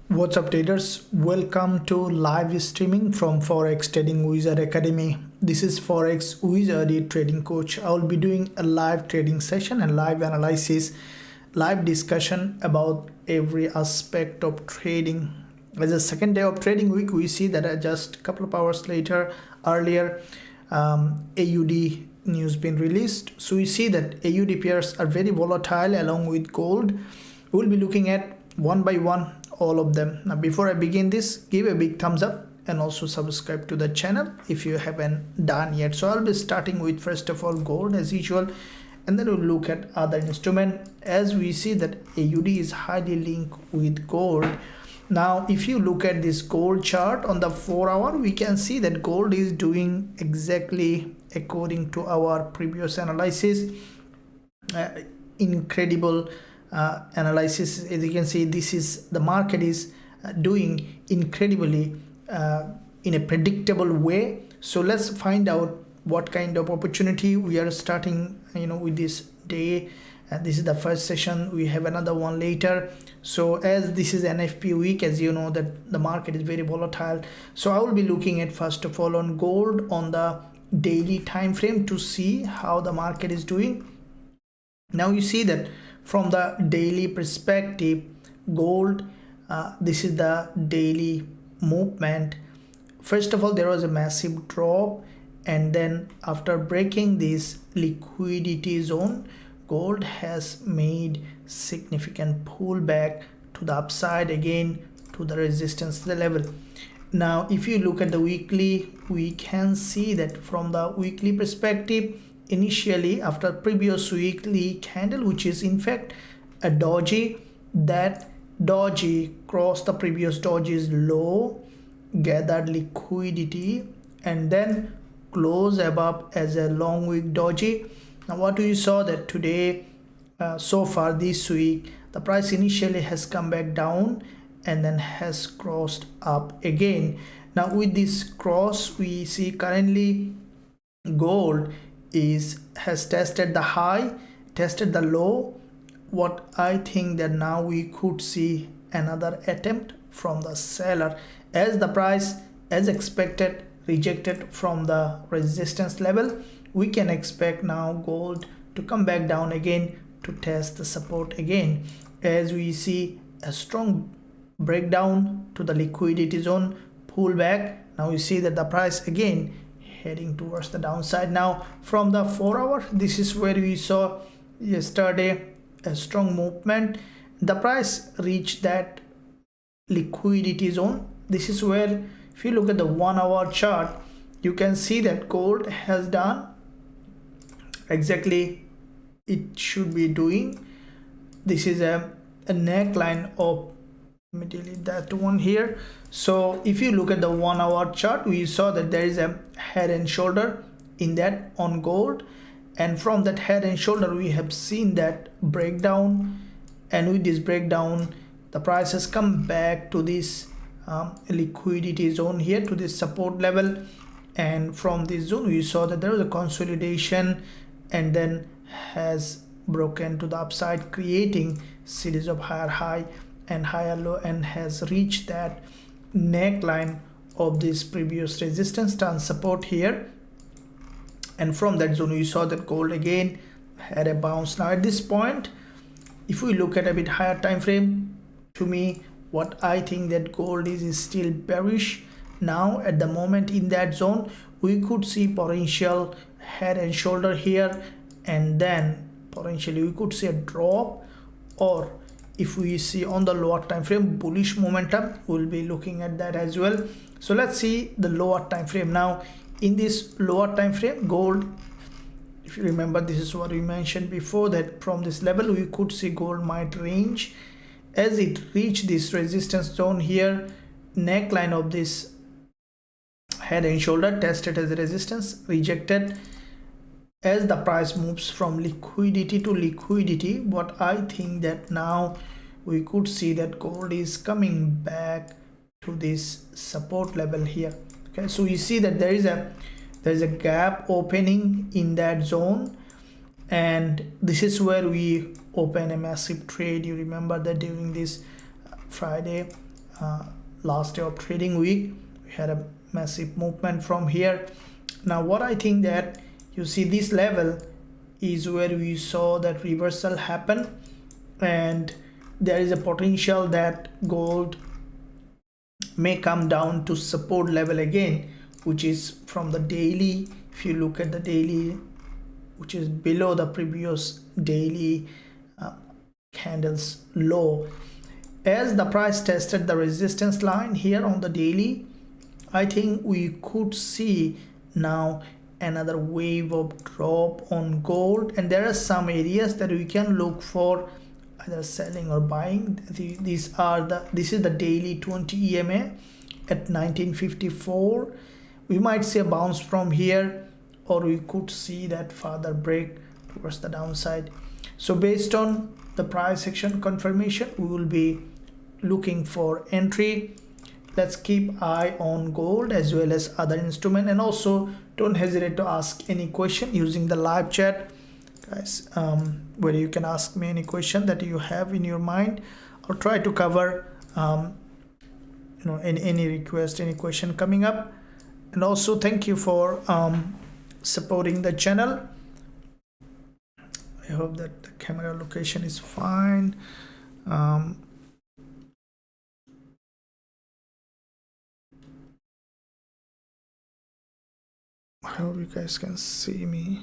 What's up traders, welcome to live streaming from Forex Trading Wizard Academy. This is Forex Wizard trading coach. I will be doing a live trading session and live analysis, live discussion about every aspect of trading. As a second day of trading week, we see that just a couple of hours earlier AUD news been released. So we see that AUD pairs are very volatile along with gold. We'll be looking at one by one all of them. Now before I begin this, give a big thumbs up and also subscribe to the channel if you haven't done yet. So I'll be starting with first of all gold as usual, and then we'll look at other instrument. As we see that AUD is highly linked with gold. Now if you look at this gold chart on the 4-hour, we can see that gold is doing exactly according to our previous analysis. Incredible analysis. As you can see, this is the market is doing incredibly in a predictable way. So let's find out what kind of opportunity we are starting with this day. This is the first session. We have another one later. So as this is NFP week, as you know that the market is very volatile, so I will be looking at first of all on gold on the daily time frame to see how the market is doing. Now you see that from the daily perspective, gold, this is the daily movement. First of all, there was a massive drop, and then after breaking this liquidity zone, gold has made significant pullback to the upside again to the resistance level. Now if you look at the weekly, we can see that from the weekly perspective, initially after previous weekly candle, which is in fact a doji, that doji crossed the previous doji's low, gathered liquidity, and then closed above as a long wick doji. Now what we saw that today, so far this week, the price initially has come back down and then has crossed up again. Now with this cross, we see currently gold has tested the high, tested the low. What I think that now we could see another attempt from the seller, as the price as expected rejected from the resistance level. We can expect now gold to come back down again to test the support again, as we see a strong breakdown to the liquidity zone, pullback. Now you see that the price again heading towards the downside. Now from the 4-hour, this is where we saw yesterday a strong movement. The price reached that liquidity zone. This is where, if you look at the 1-hour chart, you can see that gold has done exactly it should be doing. This is a neckline of, let me delete that one here. So if you look at the 1-hour chart, we saw that there is a head and shoulder in that on gold, and from that head and shoulder we have seen that breakdown, and with this breakdown the price has come back to this liquidity zone here, to this support level, and from this zone we saw that there was a consolidation and then has broken to the upside, creating series of higher high and higher low, and has reached that neckline of this previous resistance turn support here. And from that zone we saw that gold again had a bounce. Now at this point, if we look at a bit higher time frame, to me what I think that gold is still bearish. Now at the moment in that zone, we could see potential head and shoulder here, and then potentially we could see a drop, or if we see on the lower time frame bullish momentum, we'll be looking at that as well. So let's see the lower time frame. Now in this lower time frame, gold, if you remember, this is what we mentioned before, that from this level we could see gold might range as it reached this resistance zone here, neckline of this head and shoulder, tested as a resistance, rejected. As the price moves from liquidity to liquidity, what I think that now we could see that gold is coming back to this support level here. Okay, so you see that there is a gap opening in that zone, and this is where we open a massive trade. You remember that during this Friday last day of trading week. We had a massive movement from here. Now what I think that you see this level is where we saw that reversal happen, and there is a potential that gold may come down to support level again, which is from the daily. If you look at the daily, which is below the previous daily candles low, as the price tested the resistance line here on the daily, I think we could see now another wave of drop on gold, and there are some areas that we can look for either selling or buying. This is the daily 20 EMA at 1954. We might see a bounce from here, or we could see that further break towards the downside. So based on the price action confirmation, we will be looking for entry. Let's keep eye on gold as well as other instrument, and also don't hesitate to ask any question using the live chat, guys, where you can ask me any question that you have in your mind. I'll try to cover any request, any question coming up. And also thank you for supporting the channel. I hope that the camera location is fine. I hope you guys can see me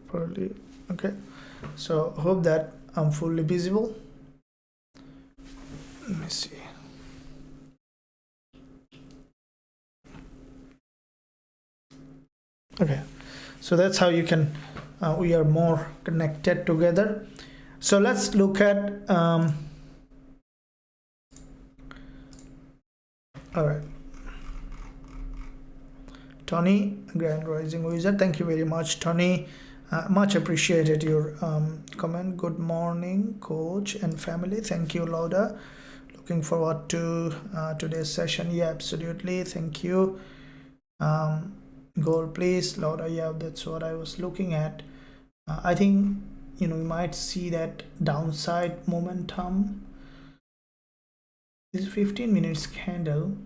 properly. Okay, so hope that I'm fully visible. Let me see. Okay, so that's how you can we are more connected together. So let's look at all right, Tony, Grand Rising Wizard, thank you very much, Tony. Much appreciated your comment. Good morning, coach and family. Thank you, Lauda. Looking forward to today's session. Yeah, absolutely. Thank you. Gold, please, Lauda. Yeah, that's what I was looking at. I think we might see that downside momentum. This 15 minutes candle.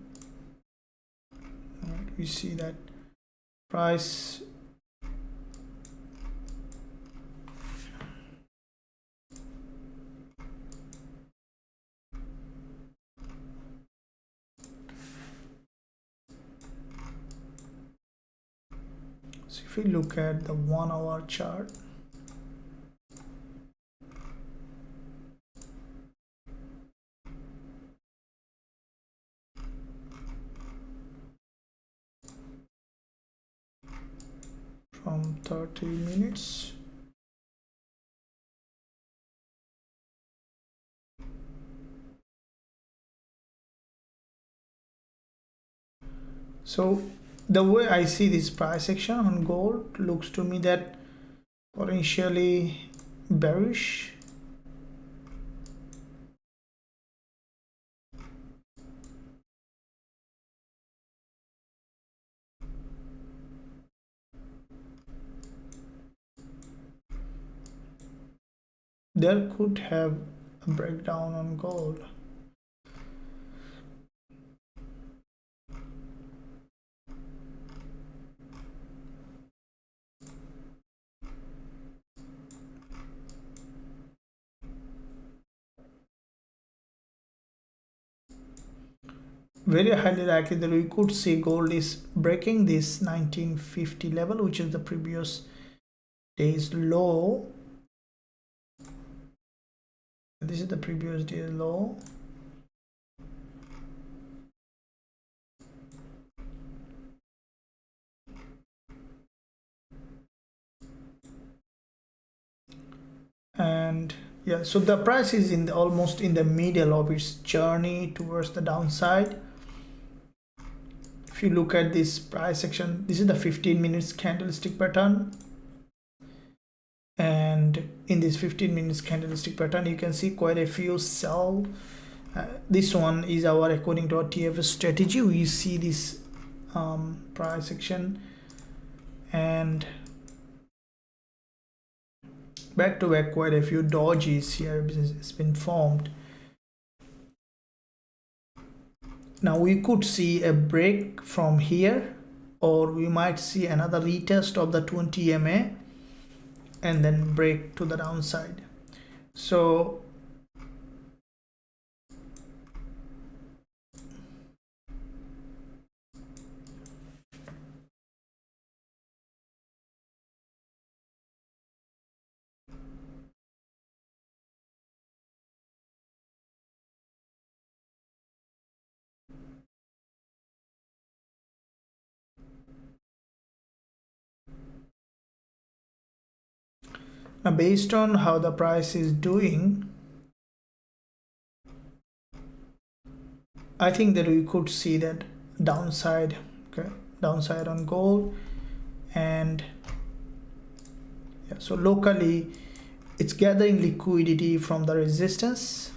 We see that price so if we look at the 1 hour chart, from 30 minutes, so the way I see this price action on gold looks to me that potentially bearish. There could have a breakdown on gold. Very highly likely that we could see gold is breaking this 1950 level, which is the previous day's low. This is the previous day's low. And yeah, so the price is in almost in the middle of its journey towards the downside. If you look at this price action, this is the 15 minutes candlestick pattern, and in this 15 minutes candlestick pattern you can see quite a few sell. This one is our, according to our TFS strategy, we see this price action and back to back quite a few dojis here has been formed. Now we could see a break from here, or we might see another retest of the 20 MA and then break to the downside. So now based on how the price is doing, I think that we could see that downside, okay, downside on gold. And yeah, so locally it's gathering liquidity from the resistance.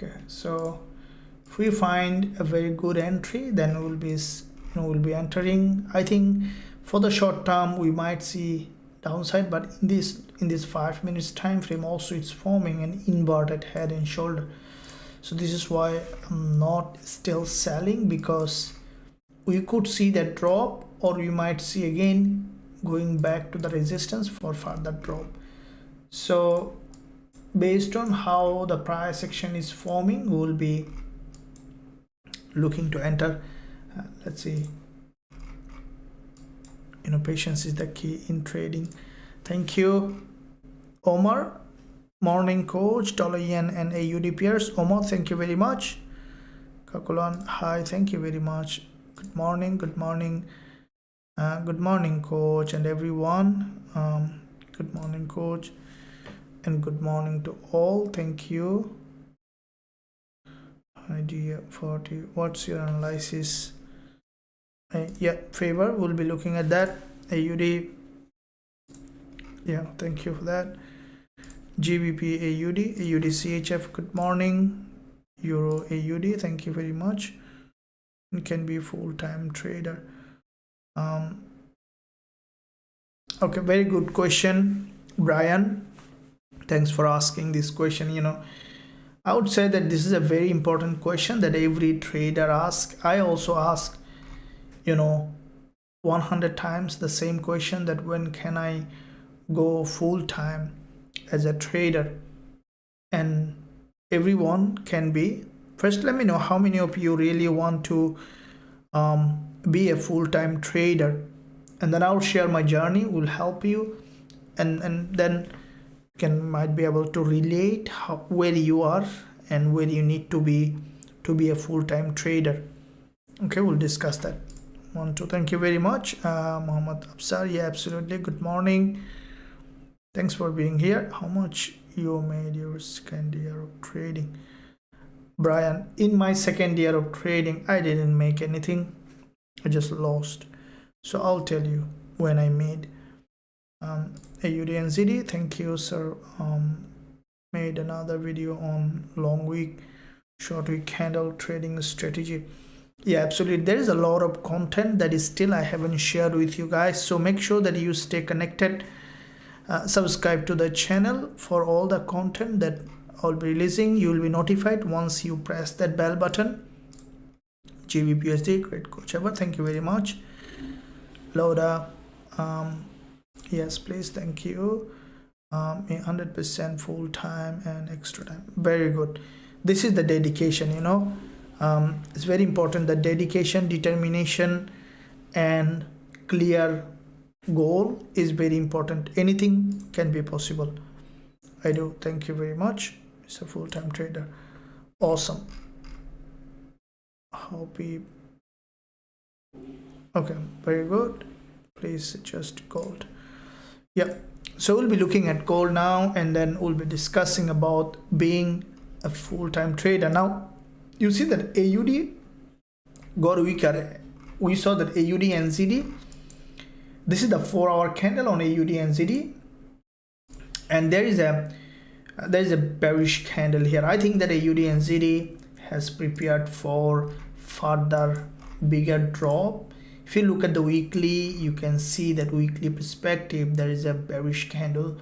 Okay, so if we find a very good entry, then we'll be entering. I think for the short term we might see downside, but in this 5 minutes time frame also it's forming an inverted head and shoulder. So this is why I'm not still selling, because we could see that drop, or we might see again going back to the resistance for further drop. So based on how the price action is forming, we will be looking to enter. Let's see, patience is the key in trading. Thank you, Omar. Morning coach, dollar yen and AUD pairs. Omar, thank you very much. Kakulan, hi, thank you very much. Good morning, good morning. Good morning coach and everyone. Good morning coach and good morning to all. Thank you. Idea 40, what's your analysis? Yeah, favor, we'll be looking at that. AUD, yeah, thank you for that. GBP AUD, AUD CHF, good morning. Euro AUD, thank you very much. You can be a full-time trader. Okay, very good question, Brian. Thanks for asking this question. I would say that this is a very important question that every trader asks. I also ask 100 times the same question, that when can I go full-time as a trader? And everyone can be. First, let me know how many of you really want to be a full-time trader, and then I'll share my journey, will help you, and then might be able to relate where you are and where you need to be a full-time trader. Okay, we'll discuss that. Thank you very much, Muhammad Absar. Yeah, absolutely. Good morning. Thanks for being here. How much you made your second year of trading? Brian, in my second year of trading, I didn't make anything. I just lost. So I'll tell you when I made. AUD NZD, thank you, sir. Made another video on long week, short week candle trading strategy. Yeah, absolutely. There is a lot of content that is still I haven't shared with you guys. So make sure that you stay connected. Subscribe to the channel for all the content that I'll be releasing. You will be notified once you press that bell button. Gbpusd, great coach ever. Thank you very much. Loda, yes, please, thank you. 100% full time and extra time. Very good. This is the dedication. It's very important. The dedication, determination, and clear goal is very important. Anything can be possible. I do. Thank you very much. It's a full-time trader. Awesome. Okay, very good. Please just gold. Yeah, so we'll be looking at gold now, and then we'll be discussing about being a full-time trader. Now you see that AUD got weaker. We saw that AUD NZD, this is the 4-hour candle on AUD NZD, and there is a there is a bearish candle here. I think that AUD and ZD has prepared for further bigger drop. If you look at the weekly, you can see that weekly perspective there is a bearish candle,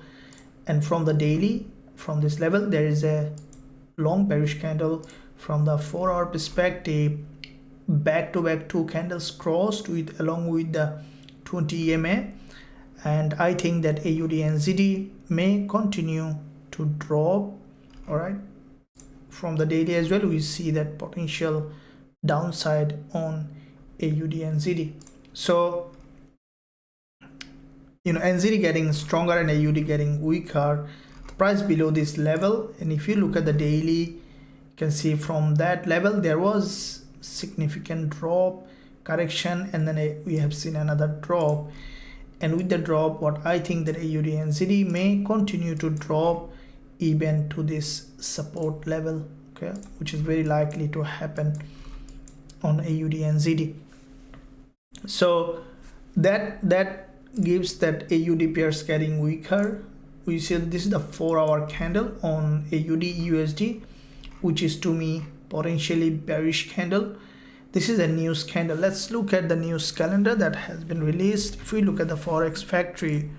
and from the daily, from this level, there is a long bearish candle. From the 4-hour perspective, back to back 2 candles crossed with along with the 20 EMA, and I think that AUD and ZD may continue to drop. All right, from the daily as well, we see that potential downside on AUD and ZD. So NZD getting stronger and AUD getting weaker, the price below this level, and if you look at the daily, you can see from that level there was significant drop, correction, and then we have seen another drop. And with the drop, what I think that AUD and ZD may continue to drop even to this support level, okay, which is very likely to happen on AUD and ZD. So that gives that AUD pairs getting weaker. We see this is the 4-hour candle on AUD USD, which is to me potentially bearish candle. This is a news candle. Let's look at the news calendar that has been released. If we look at the Forex Factory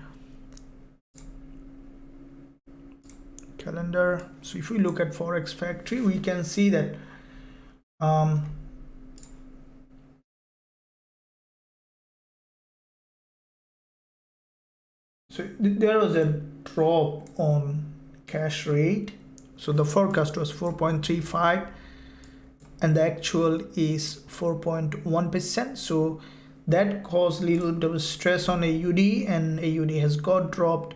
calendar, so if we look at Forex Factory, we can see that so there was a drop on cash rate. So the forecast was 4.35 and the actual is 4.1%. So that caused a little bit of stress on AUD, and AUD has got dropped.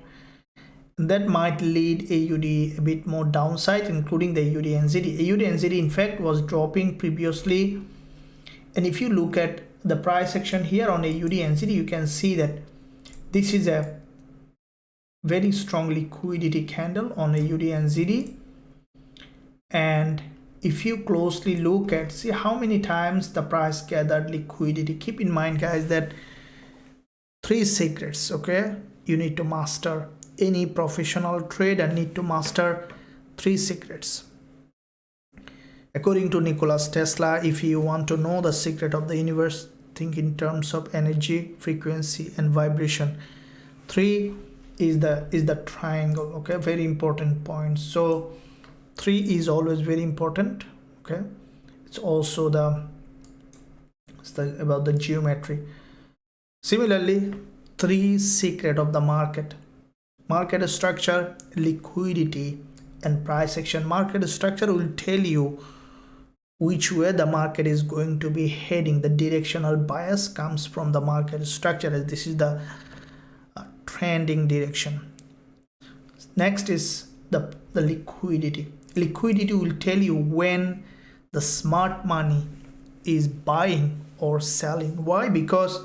That might lead AUD a bit more downside, including the AUD and ZD. AUD and ZD in fact was dropping previously, and if you look at the price action here on AUD and ZD, you can see that this is a very strong liquidity candle on AUD and ZD. And if you closely look at, see how many times the price gathered liquidity. Keep in mind guys that 3 secrets, okay, you need to master. Any professional trader need to master 3 secrets. According to Nikola Tesla, if you want to know the secret of the universe, think in terms of energy, frequency, and vibration. 3 is the triangle, okay, very important point. So 3 is always very important, okay. It's also about the geometry. Similarly, 3 secret of the market structure, liquidity, and price action. Market structure will tell you which way the market is going to be heading. The directional bias comes from the market structure, as this is the trending direction. Next is the liquidity. Liquidity will tell you when the smart money is buying or selling. Why? Because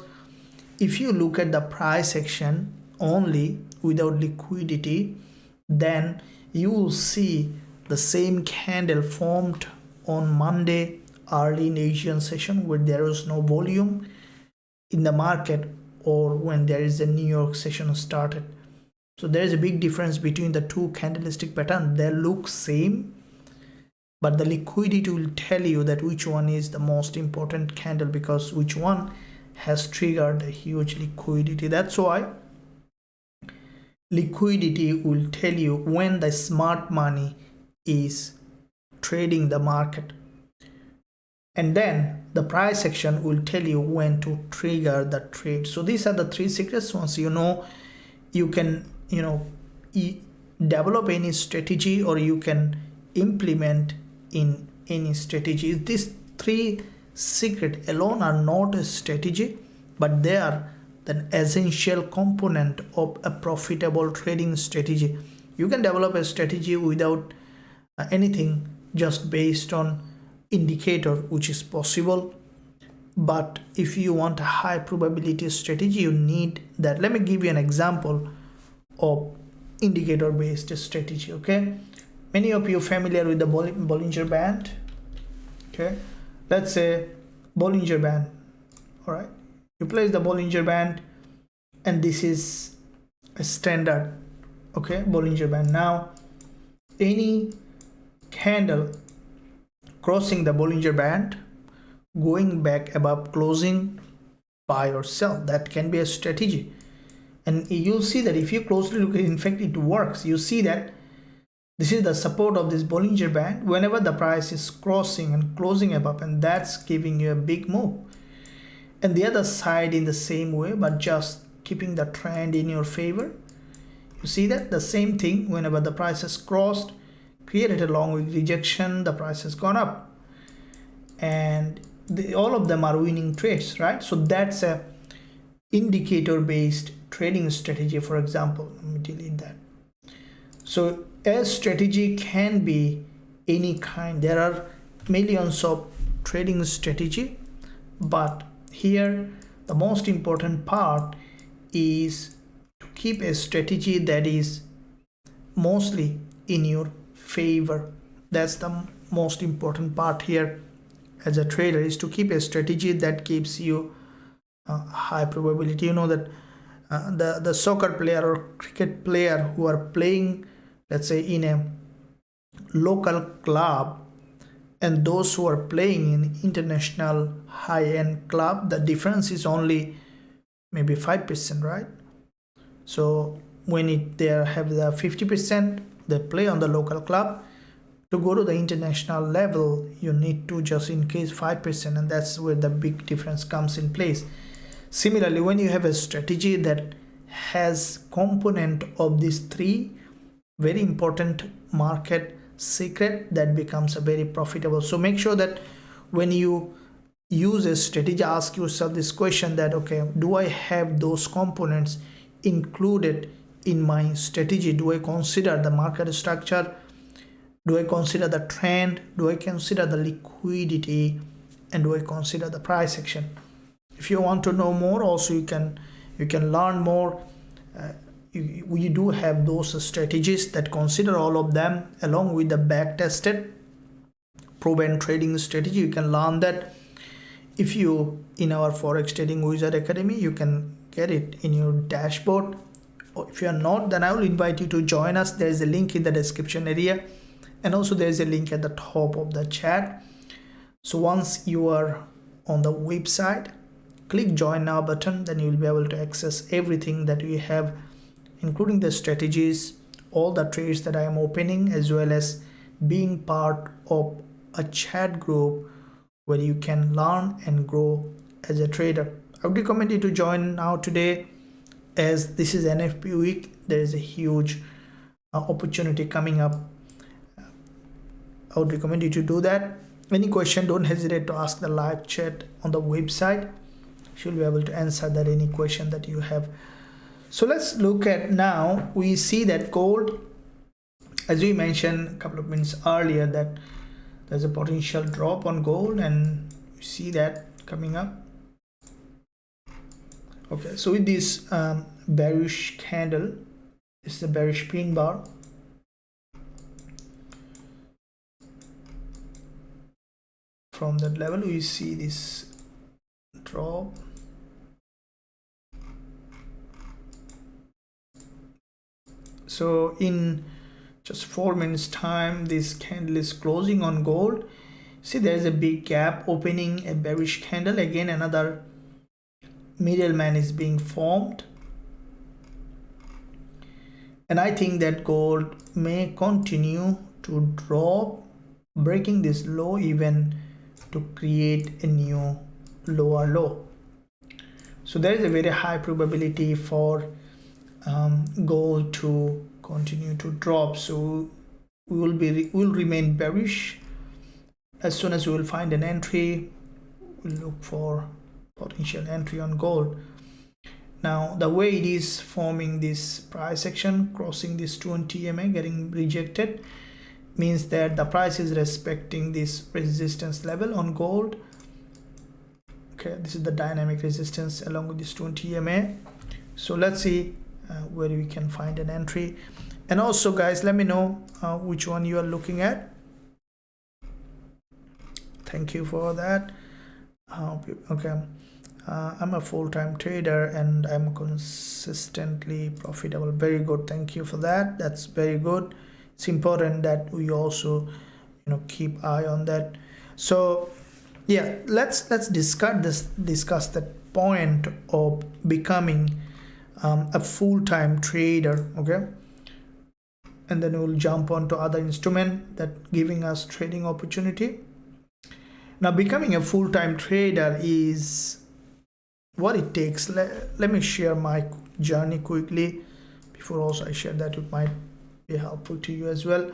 if you look at the price action only without liquidity, then you will see the same candle formed on Monday early in Asian session where there was no volume in the market, or when there is a New York session started. So there is a big difference between the 2 candlestick pattern. They look same, but the liquidity will tell you that which one is the most important candle, because which one has triggered a huge liquidity. That's why liquidity will tell you when the smart money is trading the market, and then the price action will tell you when to trigger the trade. So these are the 3 secrets. Once you know, you can develop any strategy, or you can implement in any strategy. These 3 secrets alone are not a strategy, but they are an essential component of a profitable trading strategy. You can develop a strategy without anything, just based on indicator, which is possible. But if you want a high probability strategy, you need that. Let me give you an example of indicator based strategy. Okay, many of you are familiar with the Bollinger Band. Okay, let's say Bollinger Band. All right, you place the Bollinger Band, and this is a standard, okay, Bollinger Band. Now any candle crossing the Bollinger Band, going back above closing, buy or sell. That can be a strategy. And you'll see that if you closely look at it, in fact it works. You see that this is the support of this Bollinger Band whenever the price is crossing and closing above, and that's giving you a big move. And the other side in the same way, but just keeping the trend in your favor. You see that the same thing, whenever the price has crossed, created a long wick rejection, the price has gone up, and all of them are winning trades, right? So that's a indicator based trading strategy. For example, let me delete that. So a strategy can be any kind. There are millions of trading strategy, but here the most important part is to keep a strategy that is mostly in your favor. That's the most important part here as a trader, is to keep a strategy that gives you high probability. You know that the soccer player or cricket player who are playing, let's say, in a local club, and those who are playing in international high-end club, the difference is only maybe 5%, right? So when they have the 50%, they play on the local club. To go to the international level, you need to just increase 5%, and that's where the big difference comes in place. Similarly, when you have a strategy that has component of these three very important market secret, that becomes a very profitable. So make sure that when you use a strategy, ask yourself this question, that okay, do I have those components included in my strategy? Do I consider the market structure? Do I consider the trend? Do I consider the liquidity? And do I consider the price action? If you want to know more, also you can learn more. We do have those strategies that consider all of them, along with the back tested proven trading strategy. You can learn that if you in our Forex Trading Wizard Academy. You can get it in your dashboard. Or if you are not, then I will invite you to join us. There is a link in the description area, and also there is a link at the top of the chat. So once you are on the website, click join now button, then you will be able to access everything that we have, including the strategies, all the trades that I am opening, as well as being part of a chat group where you can learn and grow as a trader. I would recommend you to join now today, as this is NFP week. There is a huge opportunity coming up. I would recommend you to do that. Any question, don't hesitate to ask the live chat on the website. She'll be able to answer that any question that you have. So let's look at now. We see that gold, as we mentioned a couple of minutes earlier, that there's a potential drop on gold, and you see that coming up. Okay, so with this bearish candle, this is a bearish pin bar. From that level, we see this drop. So in just 4 minutes time, this candle is closing on gold. See, there is a big gap opening, a bearish candle. Again, another middleman is being formed, and I think that gold may continue to drop, breaking this low even to create a new lower low. So there is a very high probability for gold to continue to drop. So we will remain bearish. As soon as we will find an entry, we'll look for potential entry on gold. Now the way it is forming this price action, crossing this 20 EMA, getting rejected, means that the price is respecting this resistance level on gold. Okay, this is the dynamic resistance along with this 20 EMA. So let's see where we can find an entry. And also guys, let me know which one you are looking at. Thank you for that. Okay, I'm a full-time trader and I'm consistently profitable. Very good, thank you for that. That's very good. it's important that we also keep eye on that. So yeah, let's discuss that point of becoming a full-time trader. Okay, and then we'll jump on to other instrument that giving us trading opportunity. Now, becoming a full-time trader is what it takes. Let me share my journey quickly. Before also I share that, it might be helpful to you as well.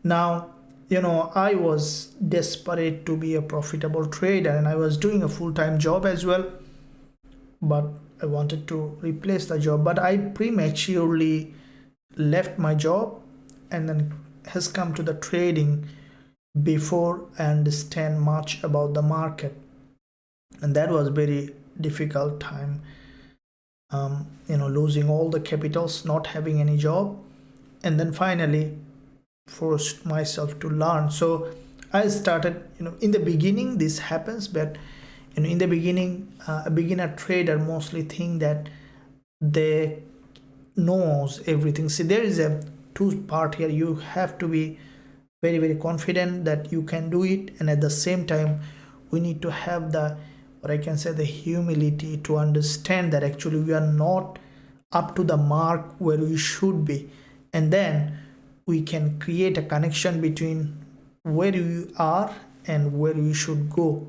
Now, I was desperate to be a profitable trader, and I was doing a full-time job as well, but I wanted to replace the job, but I prematurely left my job and then has come to the trading before I understand much about the market. And that was very difficult time, losing all the capitals, not having any job, and then finally forced myself to learn. So I started, in the beginning this happens, but in the beginning a beginner trader mostly think that they knows everything. See, there is a two part here. You have to be very, very confident that you can do it, and at the same time we need to have the, or I can say, the humility to understand that actually we are not up to the mark where we should be, and then we can create a connection between where you are and where you should go.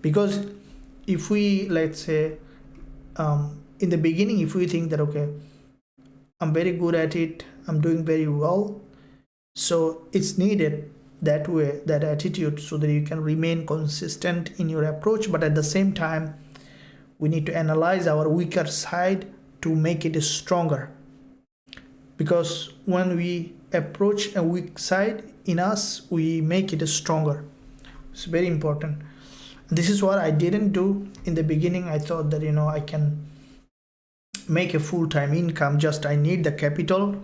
Because if we, let's say, in the beginning, if we think that okay, I'm very good at it, I'm doing very well, so it's needed that way, that attitude, so that you can remain consistent in your approach. But at the same time, we need to analyze our weaker side to make it stronger, because when we approach a weak side in us, we make it stronger. It's very important. This is what I didn't do in the beginning. I thought that I can make a full-time income, just I need the capital.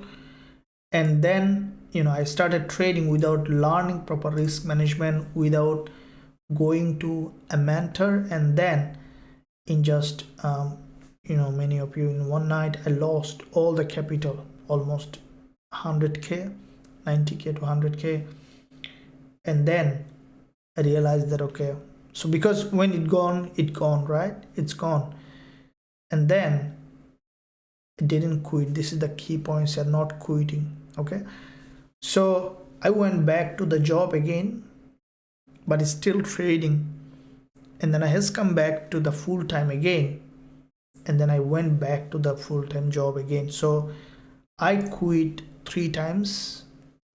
And then I started trading without learning proper risk management, without going to a mentor, and then in just many of you, in one night I lost all the capital, almost 100k, 90k to 100k. And then I realized that okay, so because when it gone, right, it's gone. And then I didn't quit. This is the key points, are not quitting. Okay, so I went back to the job again, but it's still trading. And then I has come back to the full-time again, and then I went back to the full-time job again. So I quit 3 times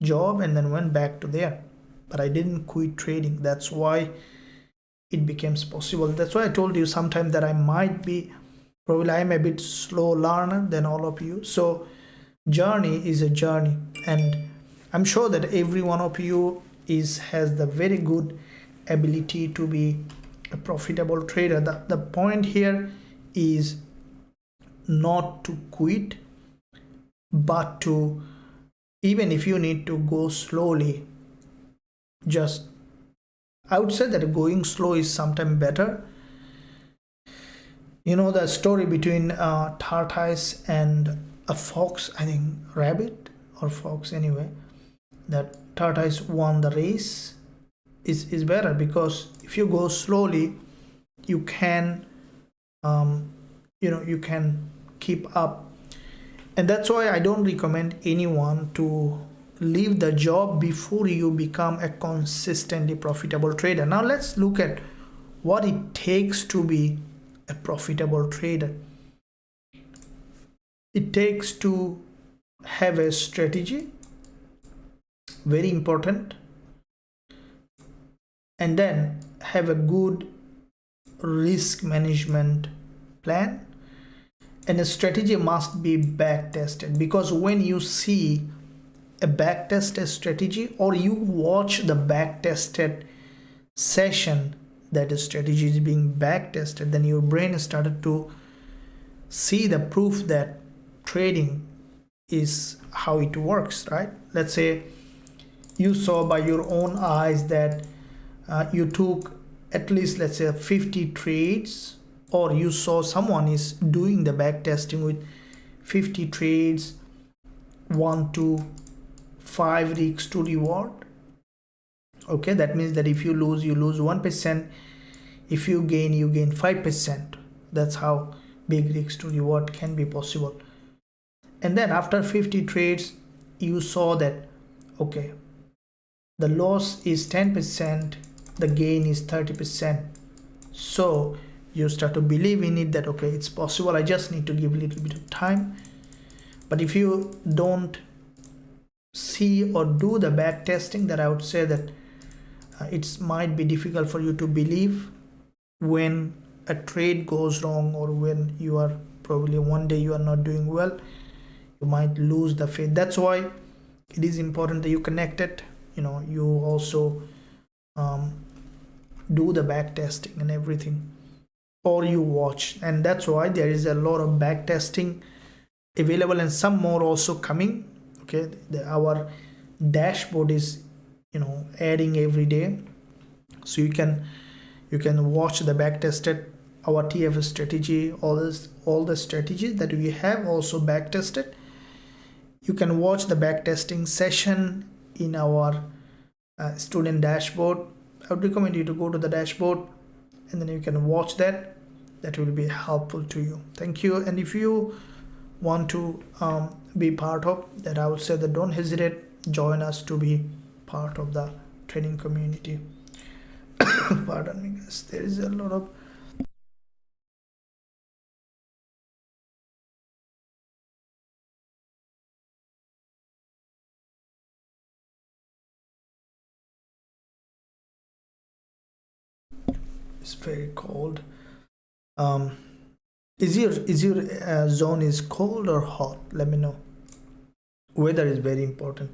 job and then went back to there, but I didn't quit trading. That's why it becomes possible. That's why I told you sometime that I might be, probably I'm a bit slow learner than all of you. So journey is a journey, and I'm sure that every one of you has the very good ability to be a profitable trader. The point here is not to quit, but to, even if you need to go slowly, just, I would say that going slow is sometimes better. The story between tortoise and a fox, I think rabbit or fox anyway, that tortoise won the race is better, because if you go slowly, you can you can keep up. And that's why I don't recommend anyone to leave the job before you become a consistently profitable trader. Now let's look at what it takes to be a profitable trader. It takes to have a strategy, very important, and then have a good risk management plan. And a strategy must be back tested, because when you see a back tested strategy, or you watch the back tested session that the strategy is being back tested, then your brain started to see the proof that trading is how it works, right? Let's say you saw by your own eyes that you took at least, let's say, 50 trades, or you saw someone is doing the back testing with 50 trades, 1 to 5 risks to reward. Okay, that means that if you lose 1%, if you gain 5%. That's how big risks to reward can be possible. And then after 50 trades, you saw that okay, the loss is 10%, the gain is 30%. So you start to believe in it that okay, it's possible, I just need to give a little bit of time. But if you don't see or do the back testing, that I would say that it might be difficult for you to believe when a trade goes wrong, or when you are probably one day you are not doing well, you might lose the faith. That's why it is important that you connect it, you also do the back testing and everything, or you watch. And that's why there is a lot of back testing available, and some more also coming. Okay, our dashboard is adding every day, so you can watch the back tested, our TF strategy, all the strategies that we have also back tested. You can watch the back testing session in our student dashboard. I would recommend you to go to the dashboard and then you can watch that. That will be helpful to you. Thank you. And if you want to be part of that, I would say that don't hesitate, join us to be part of the training community. Pardon me guys, there is a lot of it's very cold. Is your zone is cold or hot? Let me know. Weather is very important,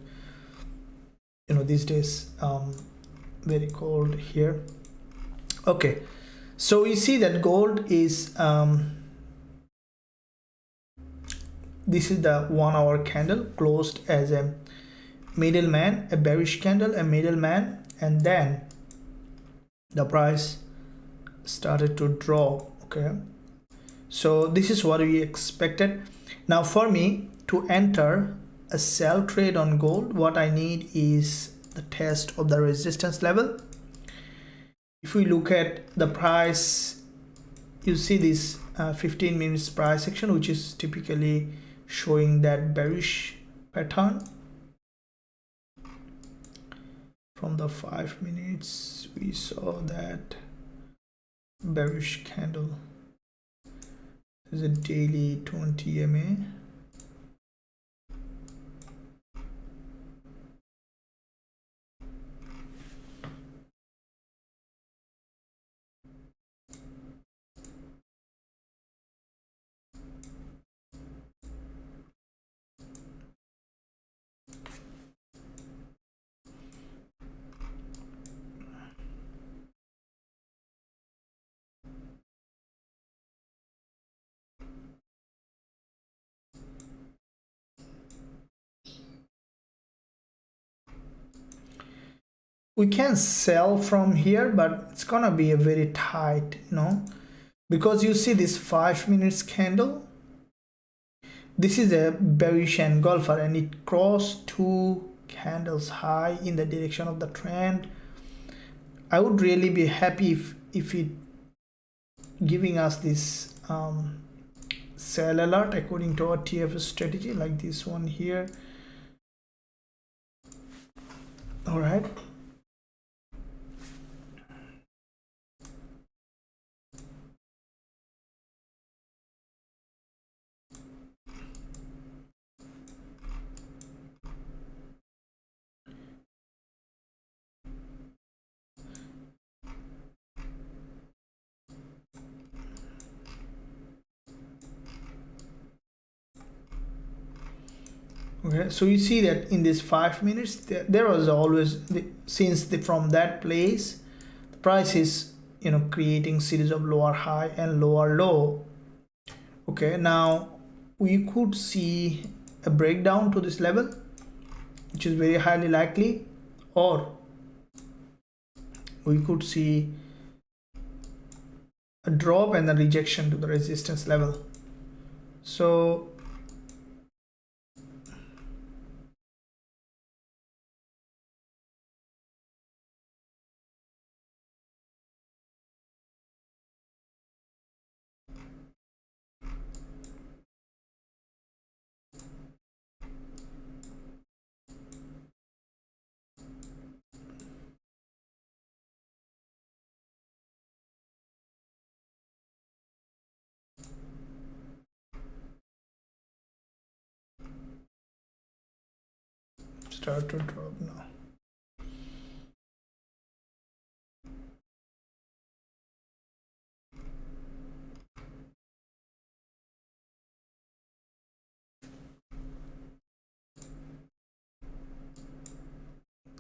these days. Very cold here. Okay, so you see that gold is this is the 1 hour candle, closed as a middleman, a bearish candle, a middleman, and then the price started to drop. Okay, so this is what we expected. Now for me to enter a sell trade on gold, what I need is the test of the resistance level. If we look at the price, you see this 15 minutes price action, which is typically showing that bearish pattern. From the 5 minutes, we saw that bearish candle. This is a daily 20 MA. We can sell from here, but it's gonna be a very tight, because you see this 5 minutes candle, this is a bearish engulfer, and it crossed 2 candles high in the direction of the trend. I would really be happy if it giving us this sell alert according to our TF strategy, like this one here. All right, okay, so you see that in this 5 minutes there was always from that place the price is creating series of lower high and lower low. Okay, now we could see a breakdown to this level, which is very highly likely, or we could see a drop and a rejection to the resistance level. So start to drop now.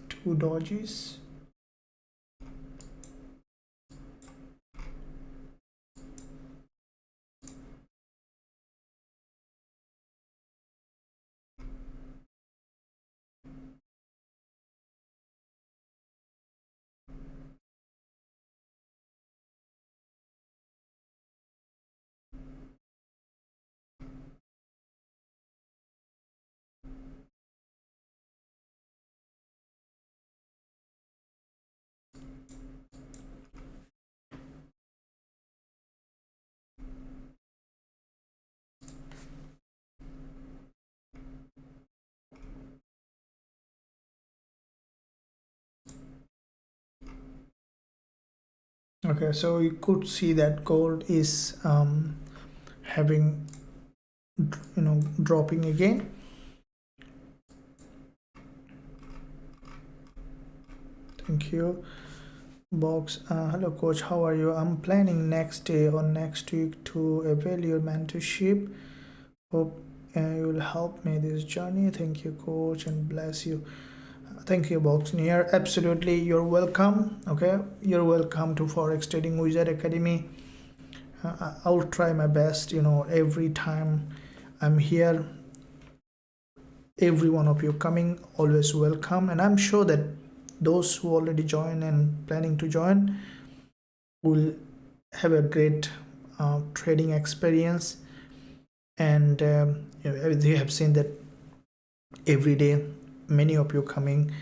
Two dodges. Okay, so you could see that gold is having, dropping again. Thank you. Box, hello coach, how are you? I'm planning next day or next week to avail your mentorship. Hope you will help me this journey. Thank you coach, and bless you. Thank you, Box Near. Absolutely, you're welcome. Okay, you're welcome to Forex Trading Wizard Academy. I'll try my best, every time I'm here. Every one of you coming, always welcome, and I'm sure that those who already join and planning to join will have a great trading experience. And you have seen that every day many of you coming,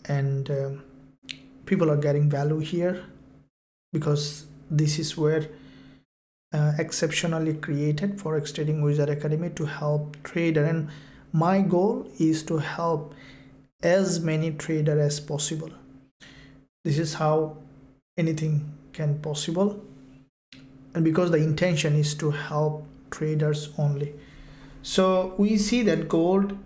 and people are getting value here, because this is where exceptionally created Forex Trading Wizard Academy to help trader, and my goal is to help as many trader as possible. This is how anything can possible, and because the intention is to help traders only. So we see that gold,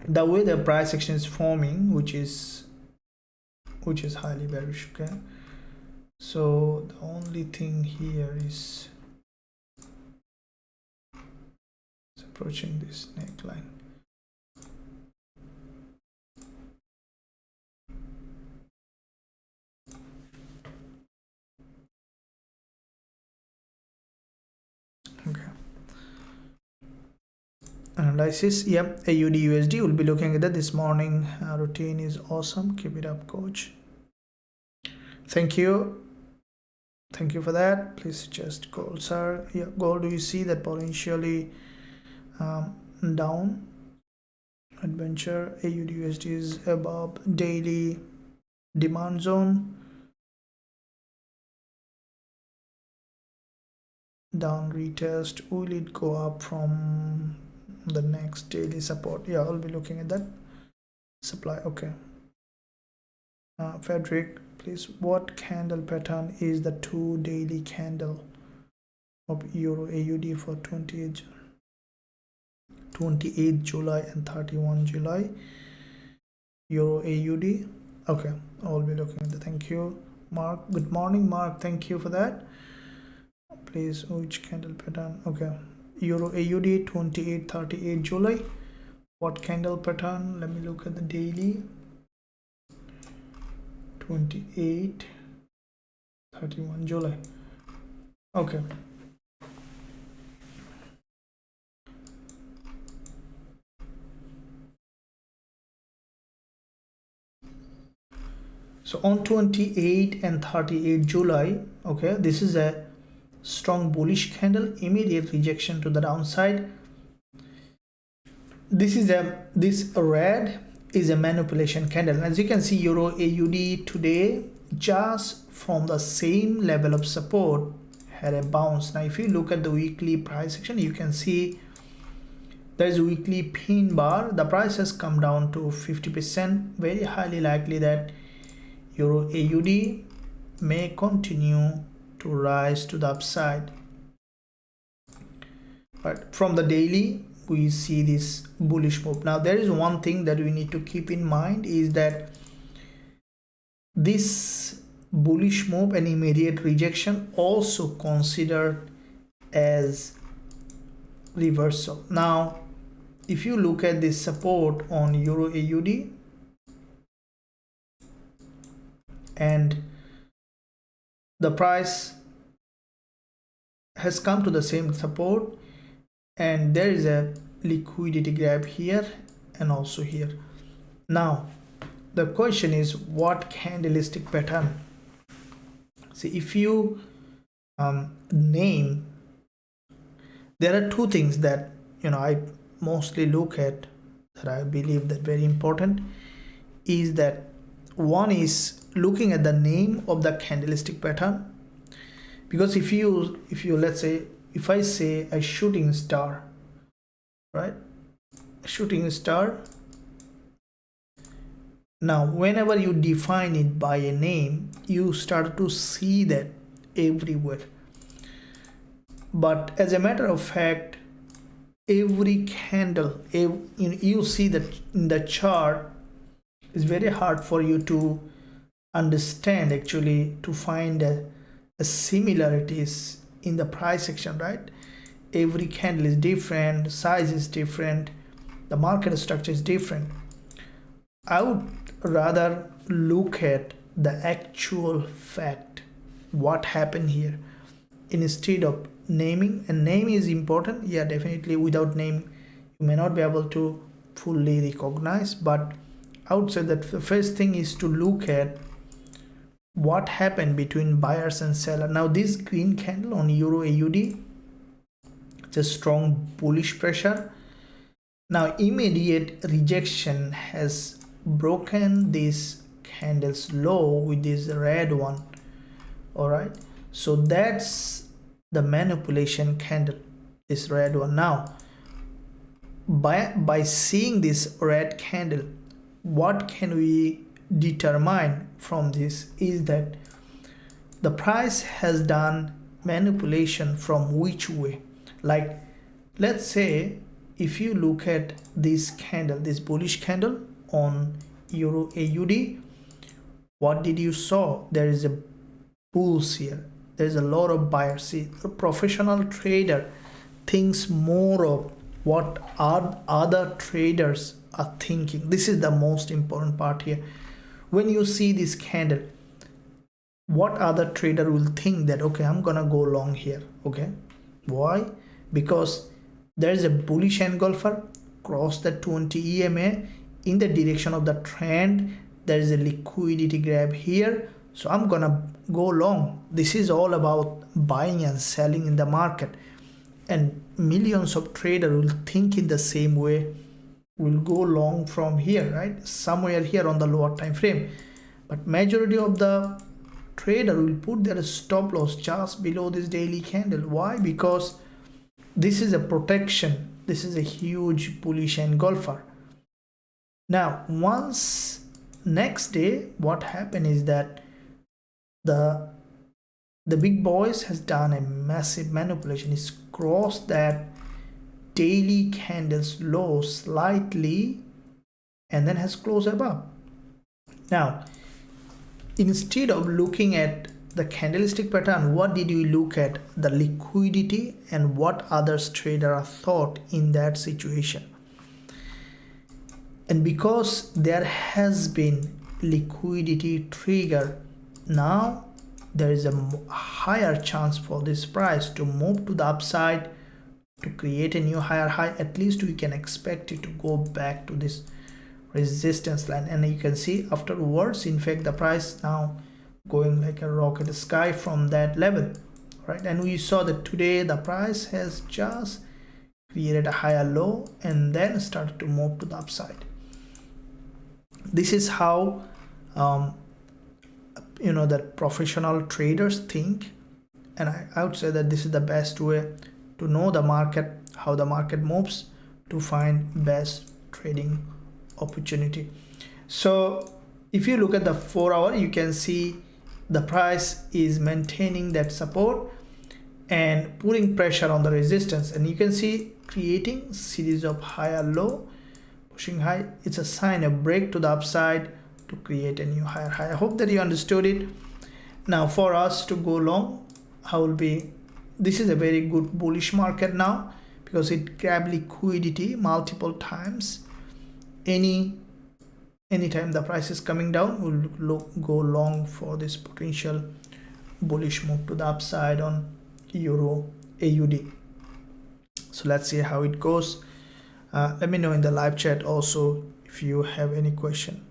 the way the price action is forming, which is highly bearish. Okay, so the only thing here is it's approaching this neckline. Okay, analysis. Yep, AUD USD, will be looking at that this morning. Routine is awesome. Keep it up, coach. Thank you for that. Please suggest gold, sir. Yeah, gold, do you see that potentially down adventure? AUD USD is above daily demand zone, down retest. Will it go up from the next daily support? Yeah, I'll be looking at that. Supply. Okay, Frederick, please, what candle pattern is the 2 daily candle of Euro AUD for 28 July and 31 July Euro AUD? Okay, I'll be looking at that. Thank you, Mark. Good morning, Mark. Thank you for that. Please, which candle pattern? Okay, Euro AUD 28-38 July. What candle pattern? Let me look at the daily. 28-31 July. Okay, so on 28 and 38 July, okay, this is a strong bullish candle, immediate rejection to the downside. This red is a manipulation candle. As you can see, Euro AUD today, just from the same level of support, had a bounce. Now if you look at the weekly price action, you can see there's a weekly pin bar. The price has come down to 50%. Very highly likely that Euro AUD may continue to rise to the upside. But from the daily, we see this bullish move. Now there is one thing that we need to keep in mind is that this bullish move and immediate rejection also considered as reversal. Now if you look at this support on Euro AUD and the price has come to the same support, and there is a liquidity grab here and also here. Now the question is, what candlestick pattern? See, if you name, there are two things that I mostly look at, that I believe that very important, is that one is looking at the name of the candlestick pattern. Because if you let's say, if I say a shooting star, right, a shooting star, now whenever you define it by a name, you start to see that everywhere. But as a matter of fact, every candle, you see that in the chart, it's very hard for you to understand, actually, to find a similarities in the price action, right? Every candle is different, size is different, the market structure is different. I would rather look at the actual fact, what happened here, instead of naming. And name is important, yeah, definitely. Without name you may not be able to fully recognize, but I would say that the first thing is to look at what happened between buyers and seller. Now this green candle on Euro AUD, it's a strong bullish pressure. Now immediate rejection has broken this candle's low with this red one. All right, so that's the manipulation candle, this red one. Now by seeing this red candle, what can we determine from this is that the price has done manipulation from which way. Like, let's say if you look at this candle, this bullish candle on Euro AUD, what did you saw? There is a bulls here, there's a lot of buyers. See, a professional trader thinks more of what other traders are thinking. This is the most important part here. When you see this candle, what other trader will think that, okay, I'm gonna go long here. Okay, why? Because there is a bullish engulfer cross the 20 EMA in the direction of the trend. There is a liquidity grab here, so I'm gonna go long. This is all about buying and selling in the market, and millions of traders will think in the same way, will go long from here, right, somewhere here on the lower time frame. But majority of the trader will put their stop loss just below this daily candle. Why? Because this is a protection, this is a huge bullish engulfer. Now once next day, what happened is that the big boys has done a massive manipulation. It's crossed that daily candles low slightly and then has closed above. Now instead of looking at the candlestick pattern, what did you look at? The liquidity and what others trader thought in that situation. And because there has been liquidity trigger, now there is a higher chance for this price to move to the upside, to create a new higher high. At least we can expect it to go back to this resistance line, and you can see afterwards, in fact, the price now going like a rocket sky from that level, right? And we saw that today the price has just created a higher low and then started to move to the upside. This is how that professional traders think, and I would say that this is the best way to know the market, how the market moves, to find best trading opportunity. So if you look at the 4 hour, you can see the price is maintaining that support, and putting pressure on the resistance, and you can see creating series of higher low, pushing high. It's a sign of break to the upside to create a new higher high. I hope that you understood it. Now for us to go long, this is a very good bullish market now, because it grabbed liquidity multiple times. Anytime the price is coming down, we'll go long for this potential bullish move to the upside on Euro AUD. So let's see how it goes. Let me know in the live chat also if you have any question.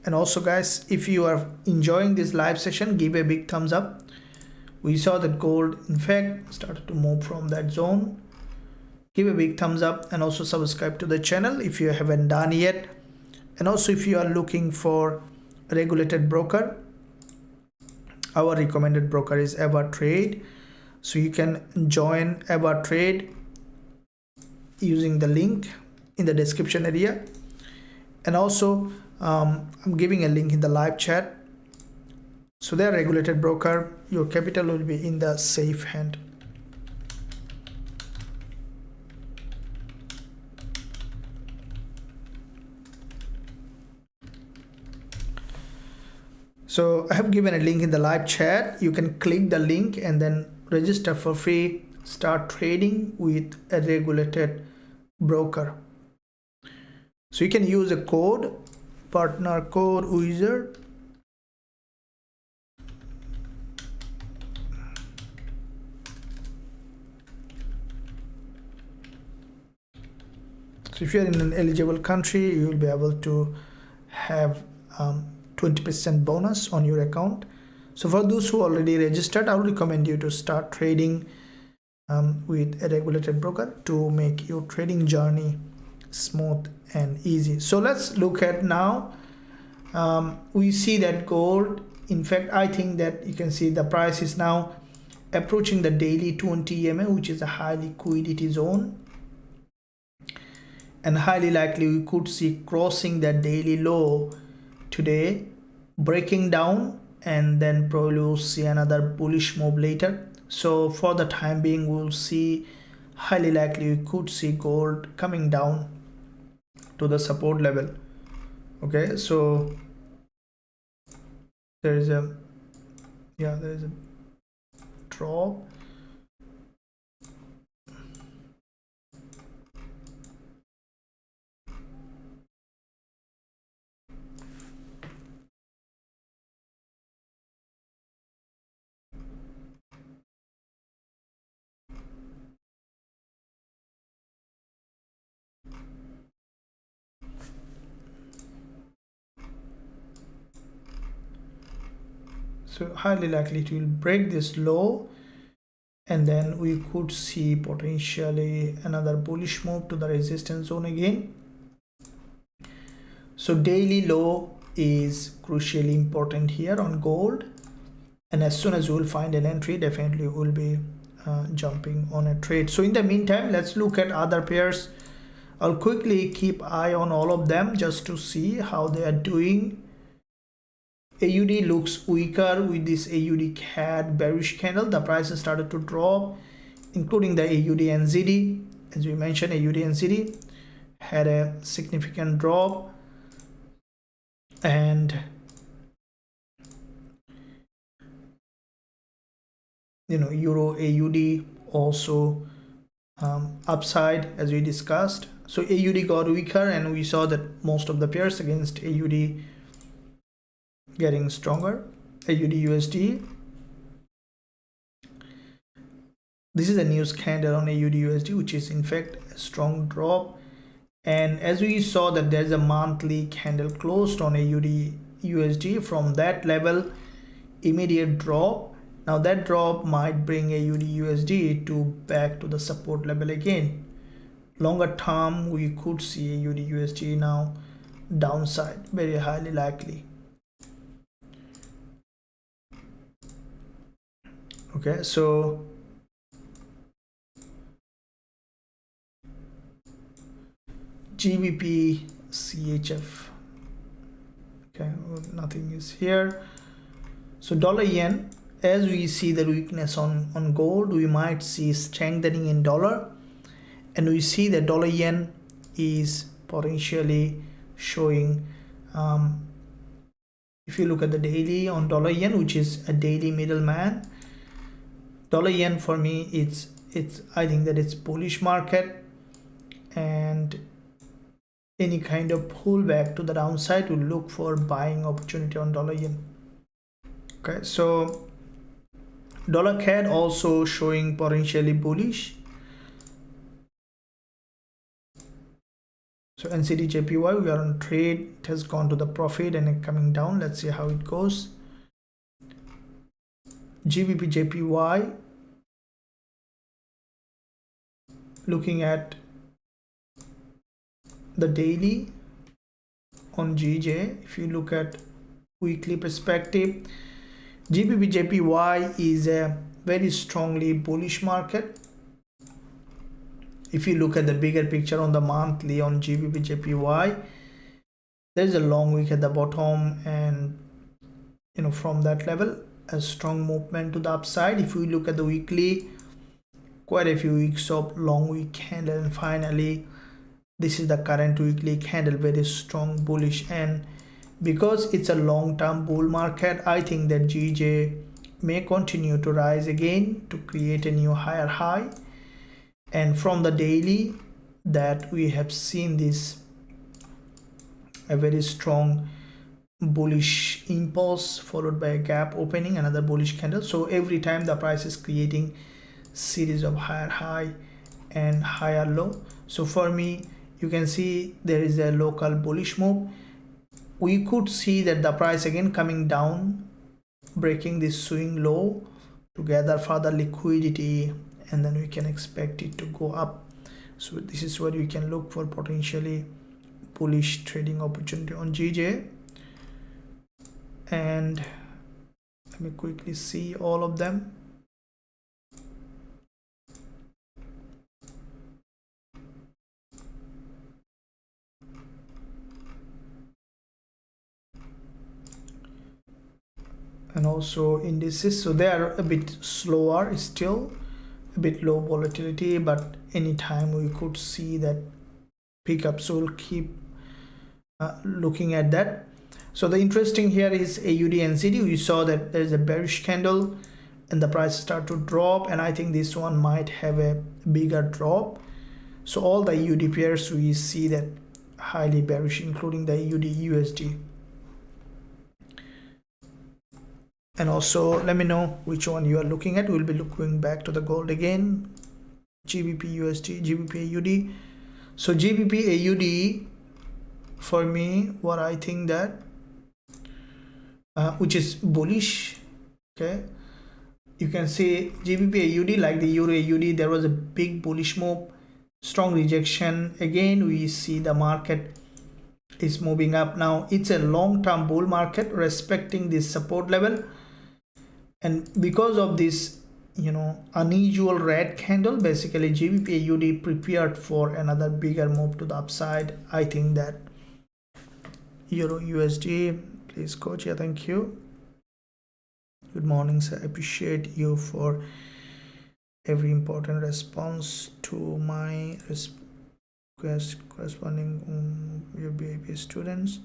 And also guys, if you are enjoying this live session, give a big thumbs up. We saw that gold in fact started to move from that zone. Give a big thumbs up, and also subscribe to the channel if you haven't done yet. And also if you are looking for a regulated broker, our recommended broker is EverTrade. So you can join EverTrade using the link in the description area. And also I'm giving a link in the live chat. So they are regulated broker. Your capital will be in the safe hand. So I have given a link in the live chat. You can click the link and then register for free. Start trading with a regulated broker. So you can use a code, partner code Wizard. So if you are in an eligible country, you will be able to have 20% bonus on your account. So for those who already registered, I would recommend you to start trading with a regulated broker to make your trading journey smooth and easy. So let's look at now. We see that gold, in fact, I think that you can see the price is now approaching the daily 20 EMA, which is a high liquidity zone. And highly likely we could see crossing that daily low today, breaking down, and then probably we'll see another bullish move later. So for the time being, we'll see highly likely we could see gold coming down to the support level. Okay, so there is a drop. So highly likely it will break this low, and then we could see potentially another bullish move to the resistance zone again. So daily low is crucially important here on gold, and as soon as we will find an entry, definitely we will be jumping on a trade. So in the meantime, let's look at other pairs. I'll quickly keep eye on all of them just to see how they are doing. AUD looks weaker with this AUD CAD bearish candle. The prices started to drop, including the AUD NZD. As we mentioned, AUD NZD had a significant drop, and Euro AUD also upside as we discussed. So AUD got weaker, and we saw that most of the pairs against AUD getting stronger. AUD USD, this is a news candle on AUD USD, which is in fact a strong drop. And as we saw that there's a monthly candle closed on AUD USD, from that level immediate drop. Now that drop might bring AUD USD back to the support level again. Longer term, we could see AUD USD now downside, very highly likely. Okay, so Gbpusd CHF. Okay, well, nothing is here. So dollar yen, as we see the weakness on gold, we might see strengthening in dollar, and we see that dollar yen is potentially showing, if you look at the daily on dollar yen, which is a daily middleman, dollar yen for me, it's I think that it's bullish market, and any kind of pullback to the downside will look for buying opportunity on dollar yen. Okay, so dollar CAD also showing potentially bullish. So Usdjpy, we are on trade, it has gone to the profit and coming down. Let's see how it goes. Gbpusd, looking at the daily on GJ, if you look at weekly perspective, Gbpusd is a very strongly bullish market. If you look at the bigger picture on the monthly on Gbpusd, there's a long wick at the bottom, and from that level a strong movement to the upside. If we look at the weekly, quite a few weeks of long wick candle, and finally this is the current weekly candle, very strong bullish. And because it's a long-term bull market, I think that GJ may continue to rise again to create a new higher high. And from the daily, that we have seen this a very strong bullish impulse followed by a gap opening, another bullish candle. So every time the price is creating series of higher high and higher low. So for me, you can see there is a local bullish move. We could see that the price again coming down, breaking this swing low to gather further liquidity, and then we can expect it to go up. So this is where we can look for potentially bullish trading opportunity on GJ. And let me quickly see all of them. And also indices, so they are a bit slower, still a bit low volatility, but anytime we could see that pickup, so we'll keep looking at that. So the interesting here is AUD NZD. We saw that there's a bearish candle and the price start to drop, and I think this one might have a bigger drop. So all the AUD pairs we see that highly bearish, including the AUD USD. And also let me know which one you are looking at. We'll be looking back to the gold again. GBP USD, GBP AUD. So GBP AUD for me, what I think that which is bullish. Okay, you can see GBP AUD, like the Euro AUD, there was a big bullish move, strong rejection. Again we see the market is moving up. Now it's a long-term bull market respecting this support level, and because of this unusual red candle, basically GBP AUD prepared for another bigger move to the upside. I think that Euro USD, please coach, yeah, thank you. Good morning sir, appreciate you for every important response to my request corresponding your Gbpusd students.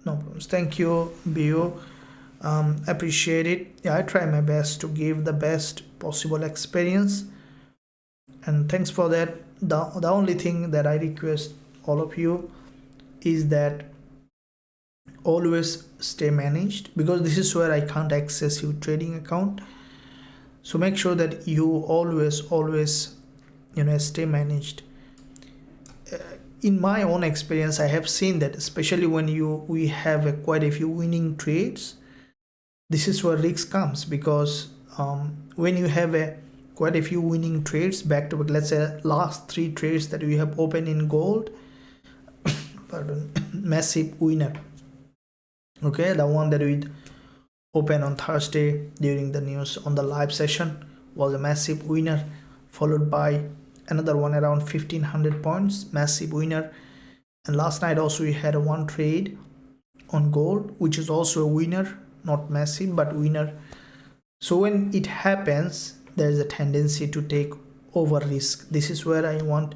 No problems, thank you BU. Appreciate it. Yeah, I try my best to give the best possible experience, and thanks for that. The only thing that I request all of you is that always stay managed, because this is where I can't access your trading account. So make sure that you always stay managed. In my own experience, I have seen that especially when we have quite a few winning trades, this is where risk comes, because when you have quite a few winning trades back to back, let's say last 3 trades that we have opened in gold, pardon, massive winner. Okay, the one that we opened on Thursday during the news on the live session was a massive winner, followed by another one around 1500 points, massive winner. And last night also we had one trade on gold which is also a winner, not massive but winner. So when it happens, there is a tendency to take over risk. This is where I want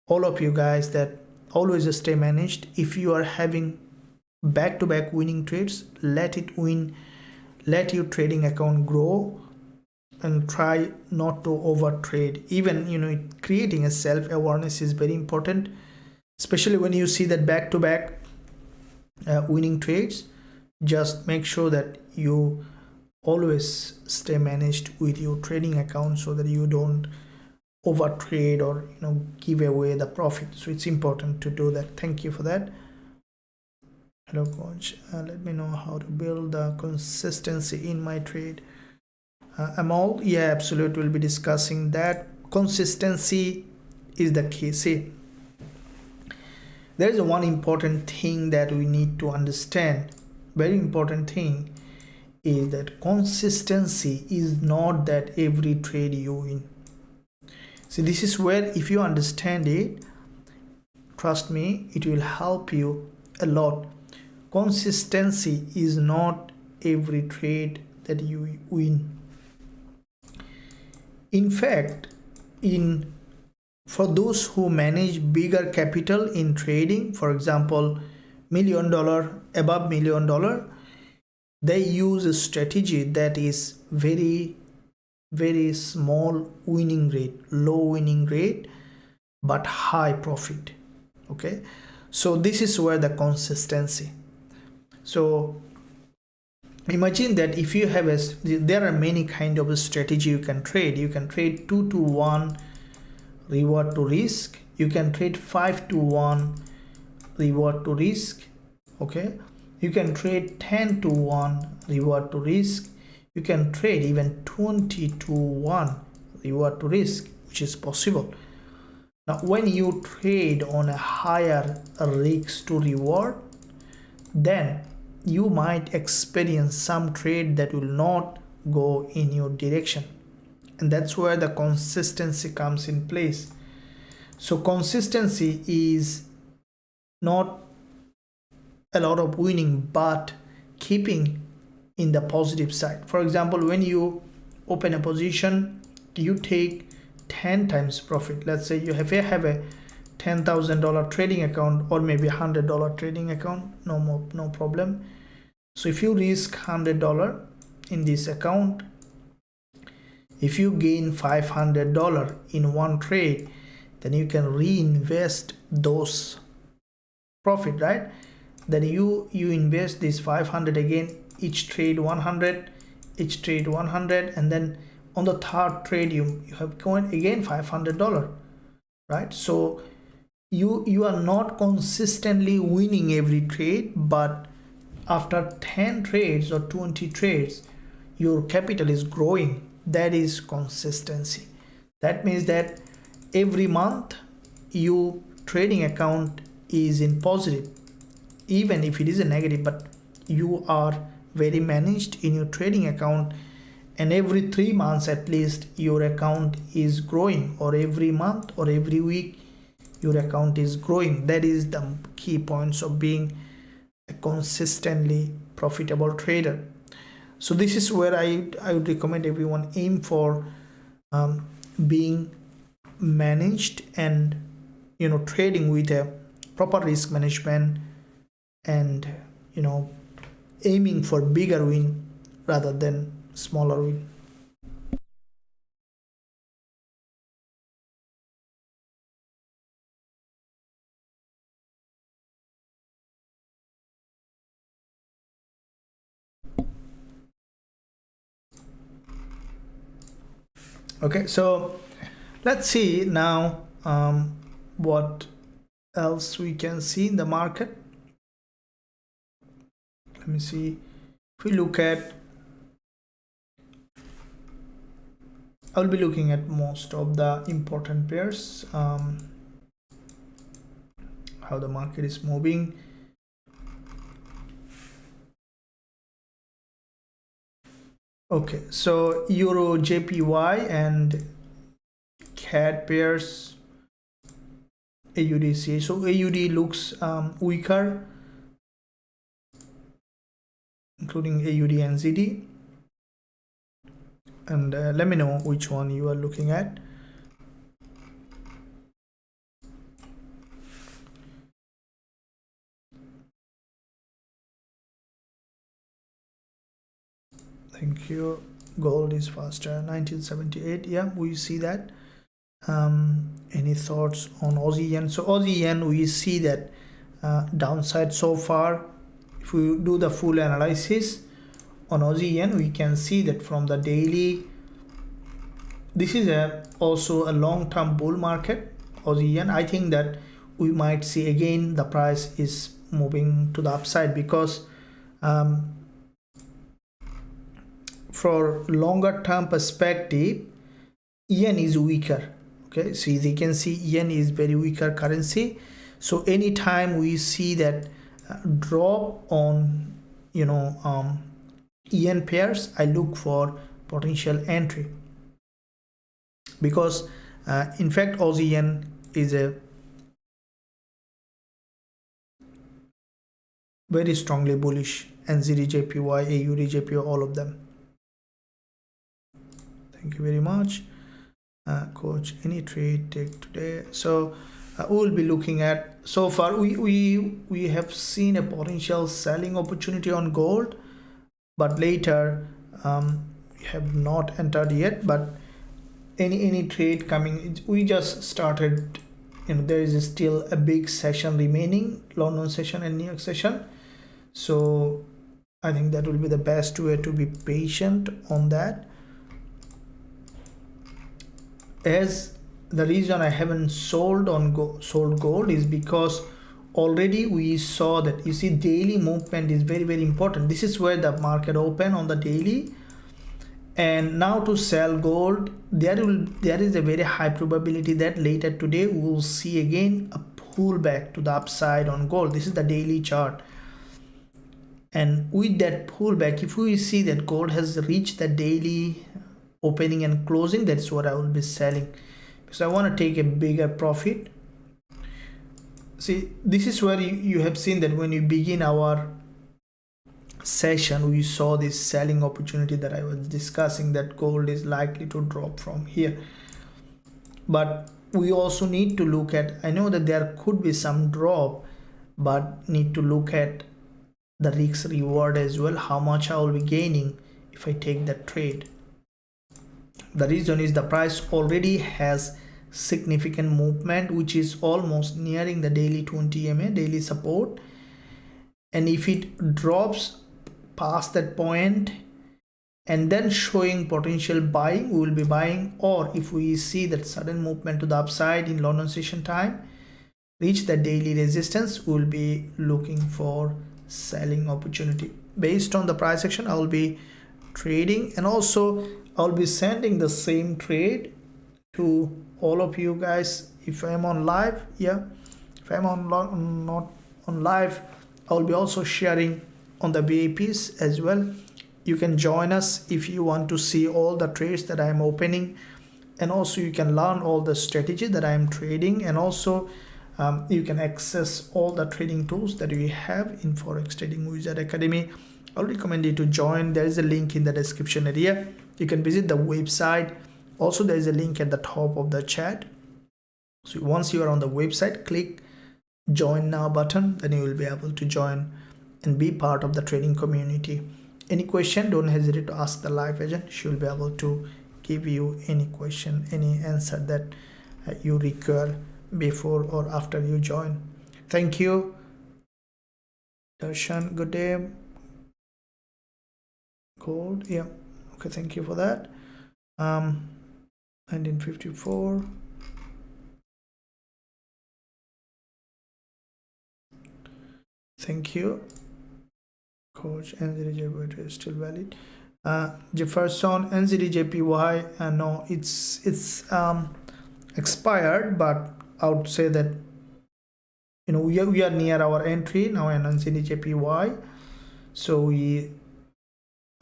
all of you guys that always stay managed. If you are having back-to-back winning trades, let it win, let your trading account grow, and try not to over trade. Even creating a self-awareness is very important, especially when you see that back-to-back winning trades. Just make sure that you always stay managed with your trading account so that you don't over trade or give away the profit. So it's important to do that. Thank you for that. Hello coach, let me know how to build the consistency in my trade. Amal, yeah, absolutely, we'll be discussing that. Consistency is the key. See, there is one important thing that we need to understand. Very important thing is that consistency is not that every trade you win. See, this is where, if you understand it, trust me, it will help you a lot. Consistency is not every trade that you win. In fact, for those who manage bigger capital in trading, for example, $1 million, above $1 million, they use a strategy that is very, very small winning rate, low winning rate, but high profit. Okay, so this is where the consistency. So imagine that if you have there are many kind of a strategy you can trade. You can trade 2-to-1 reward to risk. You can trade 5-to-1 reward to risk. Okay, you can trade 10-to-1 reward to risk. You can trade even 20-to-1 reward to risk, which is possible. Now, when you trade on a higher risk to reward, then you might experience some trade that will not go in your direction, and that's where the consistency comes in place. So consistency is not a lot of winning, but keeping in the positive side. For example, when you open a position, you take 10 times profit. Let's say you have a $10,000 trading account, or maybe $100 trading account, no problem. So if you risk $100 in this account, if you gain $500 in one trade, then you can reinvest those profit, right? Then you invest this 500 again, each trade 100, each trade 100, and then on the third trade you have gone again $500, right? So you are not consistently winning every trade, but after 10 trades or 20 trades, your capital is growing. That is consistency. That means that every month your trading account is in positive, even if it is a negative, but you are very managed in your trading account, and every 3 months at least your account is growing, or every month or every week your account is growing. That is the key points of being a consistently profitable trader. So this is where I would recommend everyone aim for being managed and trading with a proper risk management, and aiming for bigger win rather than smaller win. Okay, so let's see now what else we can see in the market. Let me see. If we look at, I'll be looking at most of the important pairs, how the market is moving. Okay, so Eurujpy and CAD pairs, AUDC. So AUD looks weaker. including AUD and ZD, and let me know which one you are looking at. Thank you. Gold is faster. 1978. Yeah, we see that. Any thoughts on Aussie yen? So Aussie yen, we see that downside so far. If we do the full analysis on Aussie yen, we can see that from the daily, this is also a long-term bull market, Aussie yen. I think that we might see again the price is moving to the upside, because for longer term perspective, yen is weaker. Okay, so you can see yen is very weaker currency. So anytime we see that drop on yen pairs, I look for potential entry, because in fact Aussie yen is a very strongly bullish, and Usdjpy, Eurusd, all of them. Thank you very much. Coach, any trade take today? So we will be looking at, so far we have seen a potential selling opportunity on gold, but later we have not entered yet. But any trade coming, we just started, there is still a big session remaining, London session and New York session. So I think that will be the best way to be patient on that. As the reason I haven't sold gold is because already we saw that, you see, daily movement is very, very important. This is where the market open on the daily, and now to sell gold, there is a very high probability that later today we will see again a pullback to the upside on gold. This is the daily chart, and with that pullback, if we see that gold has reached the daily opening and closing, that's what I will be selling, because I want to take a bigger profit. See, this is where you have seen that when you begin our session, we saw this selling opportunity that I was discussing, that gold is likely to drop from here. But we also need to look at, I know that there could be some drop, but need to look at the risk reward as well, how much I will be gaining if I take that trade. The reason is the price already has significant movement, which is almost nearing the daily 20 EMA, daily support, and if it drops past that point and then showing potential buying, we will be buying. Or if we see that sudden movement to the upside in London session time, reach the daily resistance, we will be looking for selling opportunity. Based on the price action, I will be trading, and also I'll be sending the same trade to all of you guys if I'm on live. Yeah, if I'm not on live, I'll be also sharing on the VIPs as well. You can join us if you want to see all the trades that I'm opening, and also you can learn all the strategy that I'm trading, and also you can access all the trading tools that we have in Forex Trading Wizard Academy. I'll recommend you to join. There is a link in the description area. You can visit the website. Also, there is a link at the top of the chat. So once you are on the website, click join now button, then you will be able to join and be part of the trading community. Any question, don't hesitate to ask the live agent. She will be able to give you any question, any answer that you require before or after you join. Thank you, Darshan. Good day. Gold, yeah, okay, thank you for that. 1954. Thank you, Coach. NZDJPY is still valid. Jefferson, NZDJPY, no, it's expired, but I would say that we are near our entry now in NZDJPY, so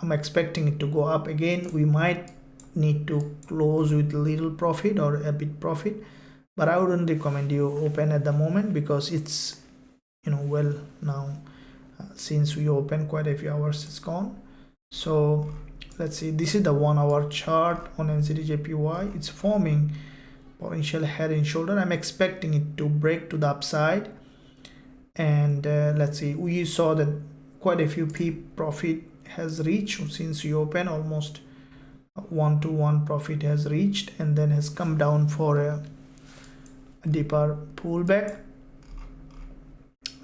I'm expecting it to go up again. We might need to close with little profit or a bit profit, but I wouldn't recommend you open at the moment, because it's well now since we opened quite a few hours is gone. So let's see, this is the 1 hour chart on Usdjpy. It's forming potential head and shoulder. I'm expecting it to break to the upside, and let's see, we saw that quite a few pip profit has reached since we opened. Almost 1-to-1 profit has reached, and then has come down for a deeper pullback.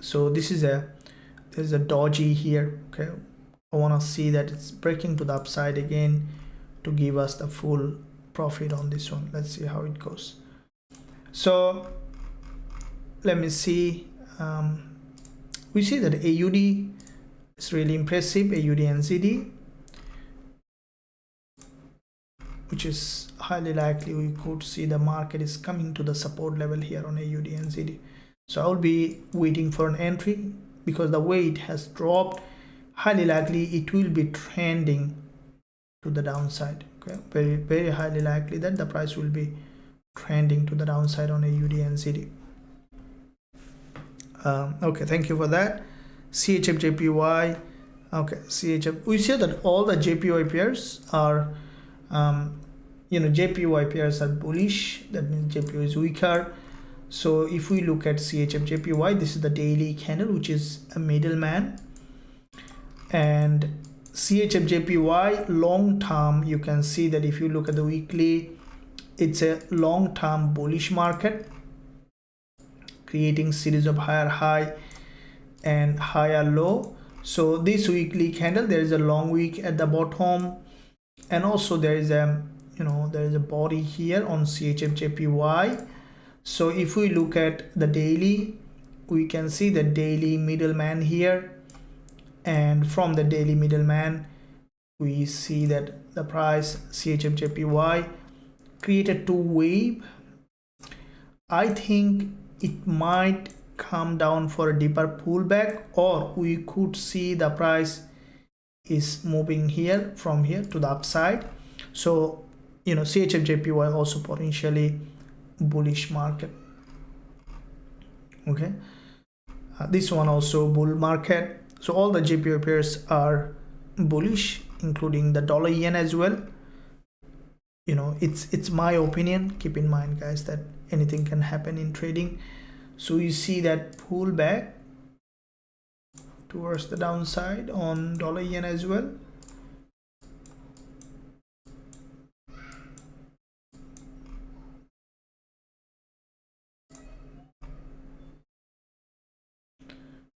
So this is there's a doji here. Okay, I want to see that it's breaking to the upside again to give us the full profit on this one. Let's see how it goes. So let me see. We see that AUD is really impressive, AUD NZD, which is highly likely we could see the market is coming to the support level here on AUD NZD. So I'll be waiting for an entry, because the way it has dropped, highly likely it will be trending to the downside. Okay, very highly likely that the price will be trending to the downside on AUD NZD. Okay, thank you for that. CHF-JPY. Okay, CHF. We see that all the JPY pairs are, JPY pairs are bullish. That means JPY is weaker. So if we look at CHF-JPY, this is the daily candle, which is a middleman, and CHF-JPY long term, you can see that if you look at the weekly, it's a long term bullish market, creating series of higher high and higher low. So this weekly candle, there is a long wick at the bottom, and also there is a there is a body here on CHF-JPY. So if we look at the daily, we can see the daily middleman here, and from the daily middleman we see that the price CHF-JPY created two wave. I think it might come down for a deeper pullback, or we could see the price is moving here from here to the upside. So CHF-JPY also potentially bullish market. Okay, this one also bull market. So all the JPY pairs are bullish, including the dollar yen as well. It's my opinion. Keep in mind, guys, that anything can happen in trading. So you see that pullback towards the downside on dollar yen as well.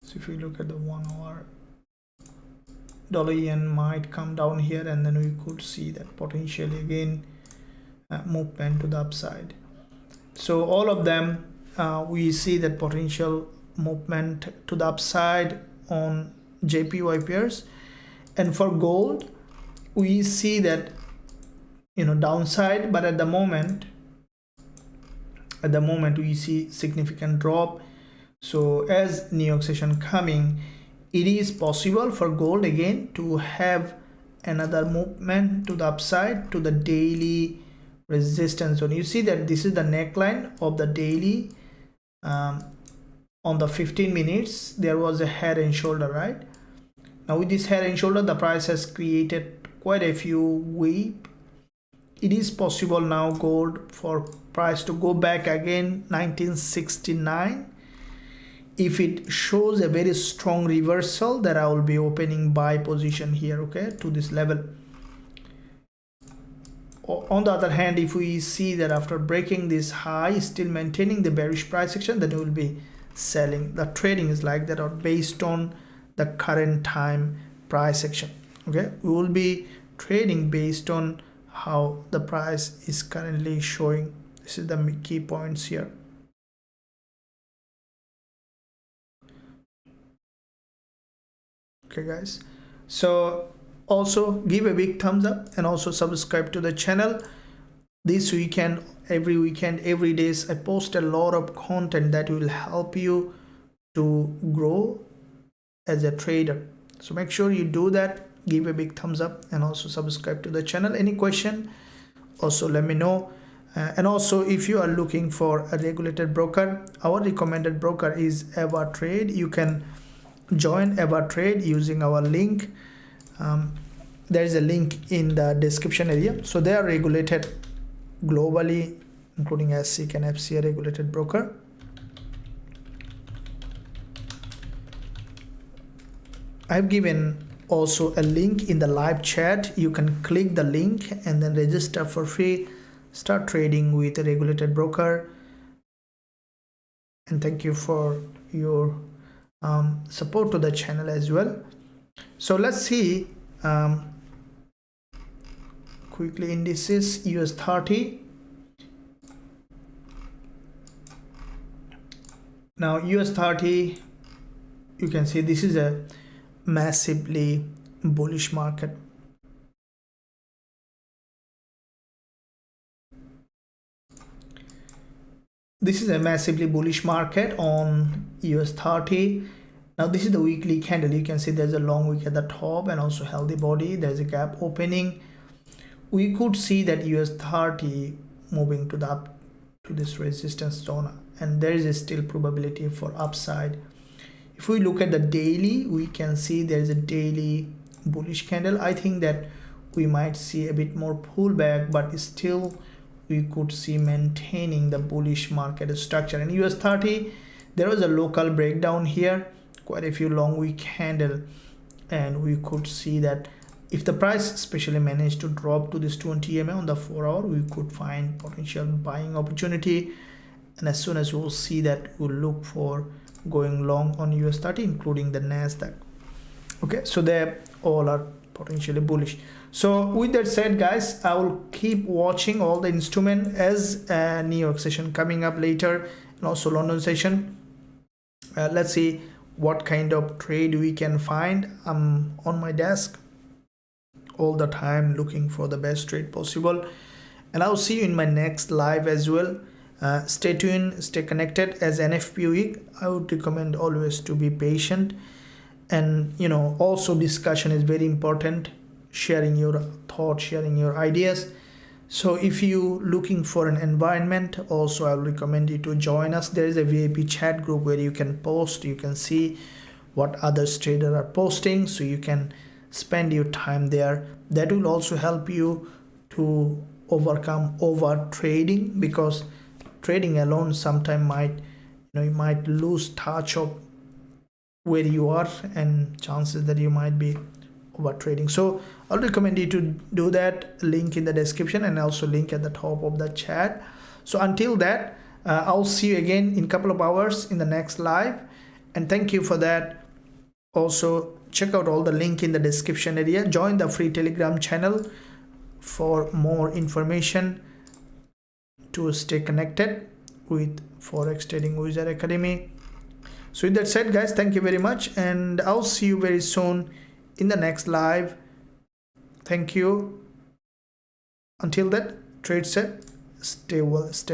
So if we look at the 1 hour, dollar yen might come down here, and then we could see that potentially again movement to the upside. So all of them, we see that potential movement to the upside on JPY pairs. And for gold, we see that downside, but at the moment we see significant drop. So as New York session coming, it is possible for gold again to have another movement to the upside to the daily resistance zone. You see that this is the neckline of the daily. On the 15 minutes there was a head and shoulder, right? Now with this head and shoulder, the price has created quite a few wave. It is possible now gold for price to go back again 1969. If it shows a very strong reversal, that I will be opening buy position here, okay, to this level. On the other hand, if we see that after breaking this high, still maintaining the bearish price action, then we will be selling. The trading is like that, or based on the current time price action. Okay, we will be trading based on how the price is currently showing. This is the key points here. Okay guys, so also give a big thumbs up and also subscribe to the channel. This weekend, every days, I post a lot of content that will help you to grow as a trader. So make sure you do that, give a big thumbs up and also subscribe to the channel. Any question, also let me know. And also, if you are looking for a regulated broker, our recommended broker is EvaTrade. You can join our trade using our link. There is a link in the description area. So they are regulated globally, including SEC and FCA regulated broker. I've given also a link in the live chat. You can click the link and then register for free, start trading with a regulated broker. And thank you for your support to the channel as well. So let's see quickly indices. US30. Now US30, you can see this is a massively bullish market. This is a massively bullish market on US30. Now this is the weekly candle. You can see there's a long wick at the top and also healthy body. There's a gap opening. We could see that US30 moving to the up to this resistance zone, and there is still probability for upside. If we look at the daily, we can see there is a daily bullish candle. I think that we might see a bit more pullback, but still we could see maintaining the bullish market structure. In US30, there was a local breakdown here, quite a few long wick candle, and we could see that if the price especially managed to drop to this 20 EMA on the 4-hour, we could find potential buying opportunity. And as soon as we'll see that, we'll look for going long on US30, including the NASDAQ. Okay, so they all are potentially bullish. So with that said, guys, I will keep watching all the instrument as a New York session coming up later, and also London session. Let's see what kind of trade we can find. I'm on my desk all the time looking for the best trade possible, and I'll see you in my next live as well. Stay tuned, stay connected. As NFP week, I would recommend always to be patient, and also discussion is very important, sharing your thoughts, sharing your ideas. So if you looking for an environment, also I will recommend you to join us. There is a VIP chat group where you can post, you can see what others traders are posting, so you can spend your time there. That will also help you to overcome over trading, because trading alone sometimes might you might lose touch of where you are, and chances that you might be over trading. So I'll recommend you to do that. Link in the description and also link at the top of the chat. So until that, I'll see you again in a couple of hours in the next live, and thank you for that. Also check out all the link in the description area. Join the free Telegram channel for more information to stay connected with Forex Trading Wizard Academy. So with that said, guys, thank you very much, and I'll see you very soon in the next live. Thank you. Until that, trade set, stay well, stay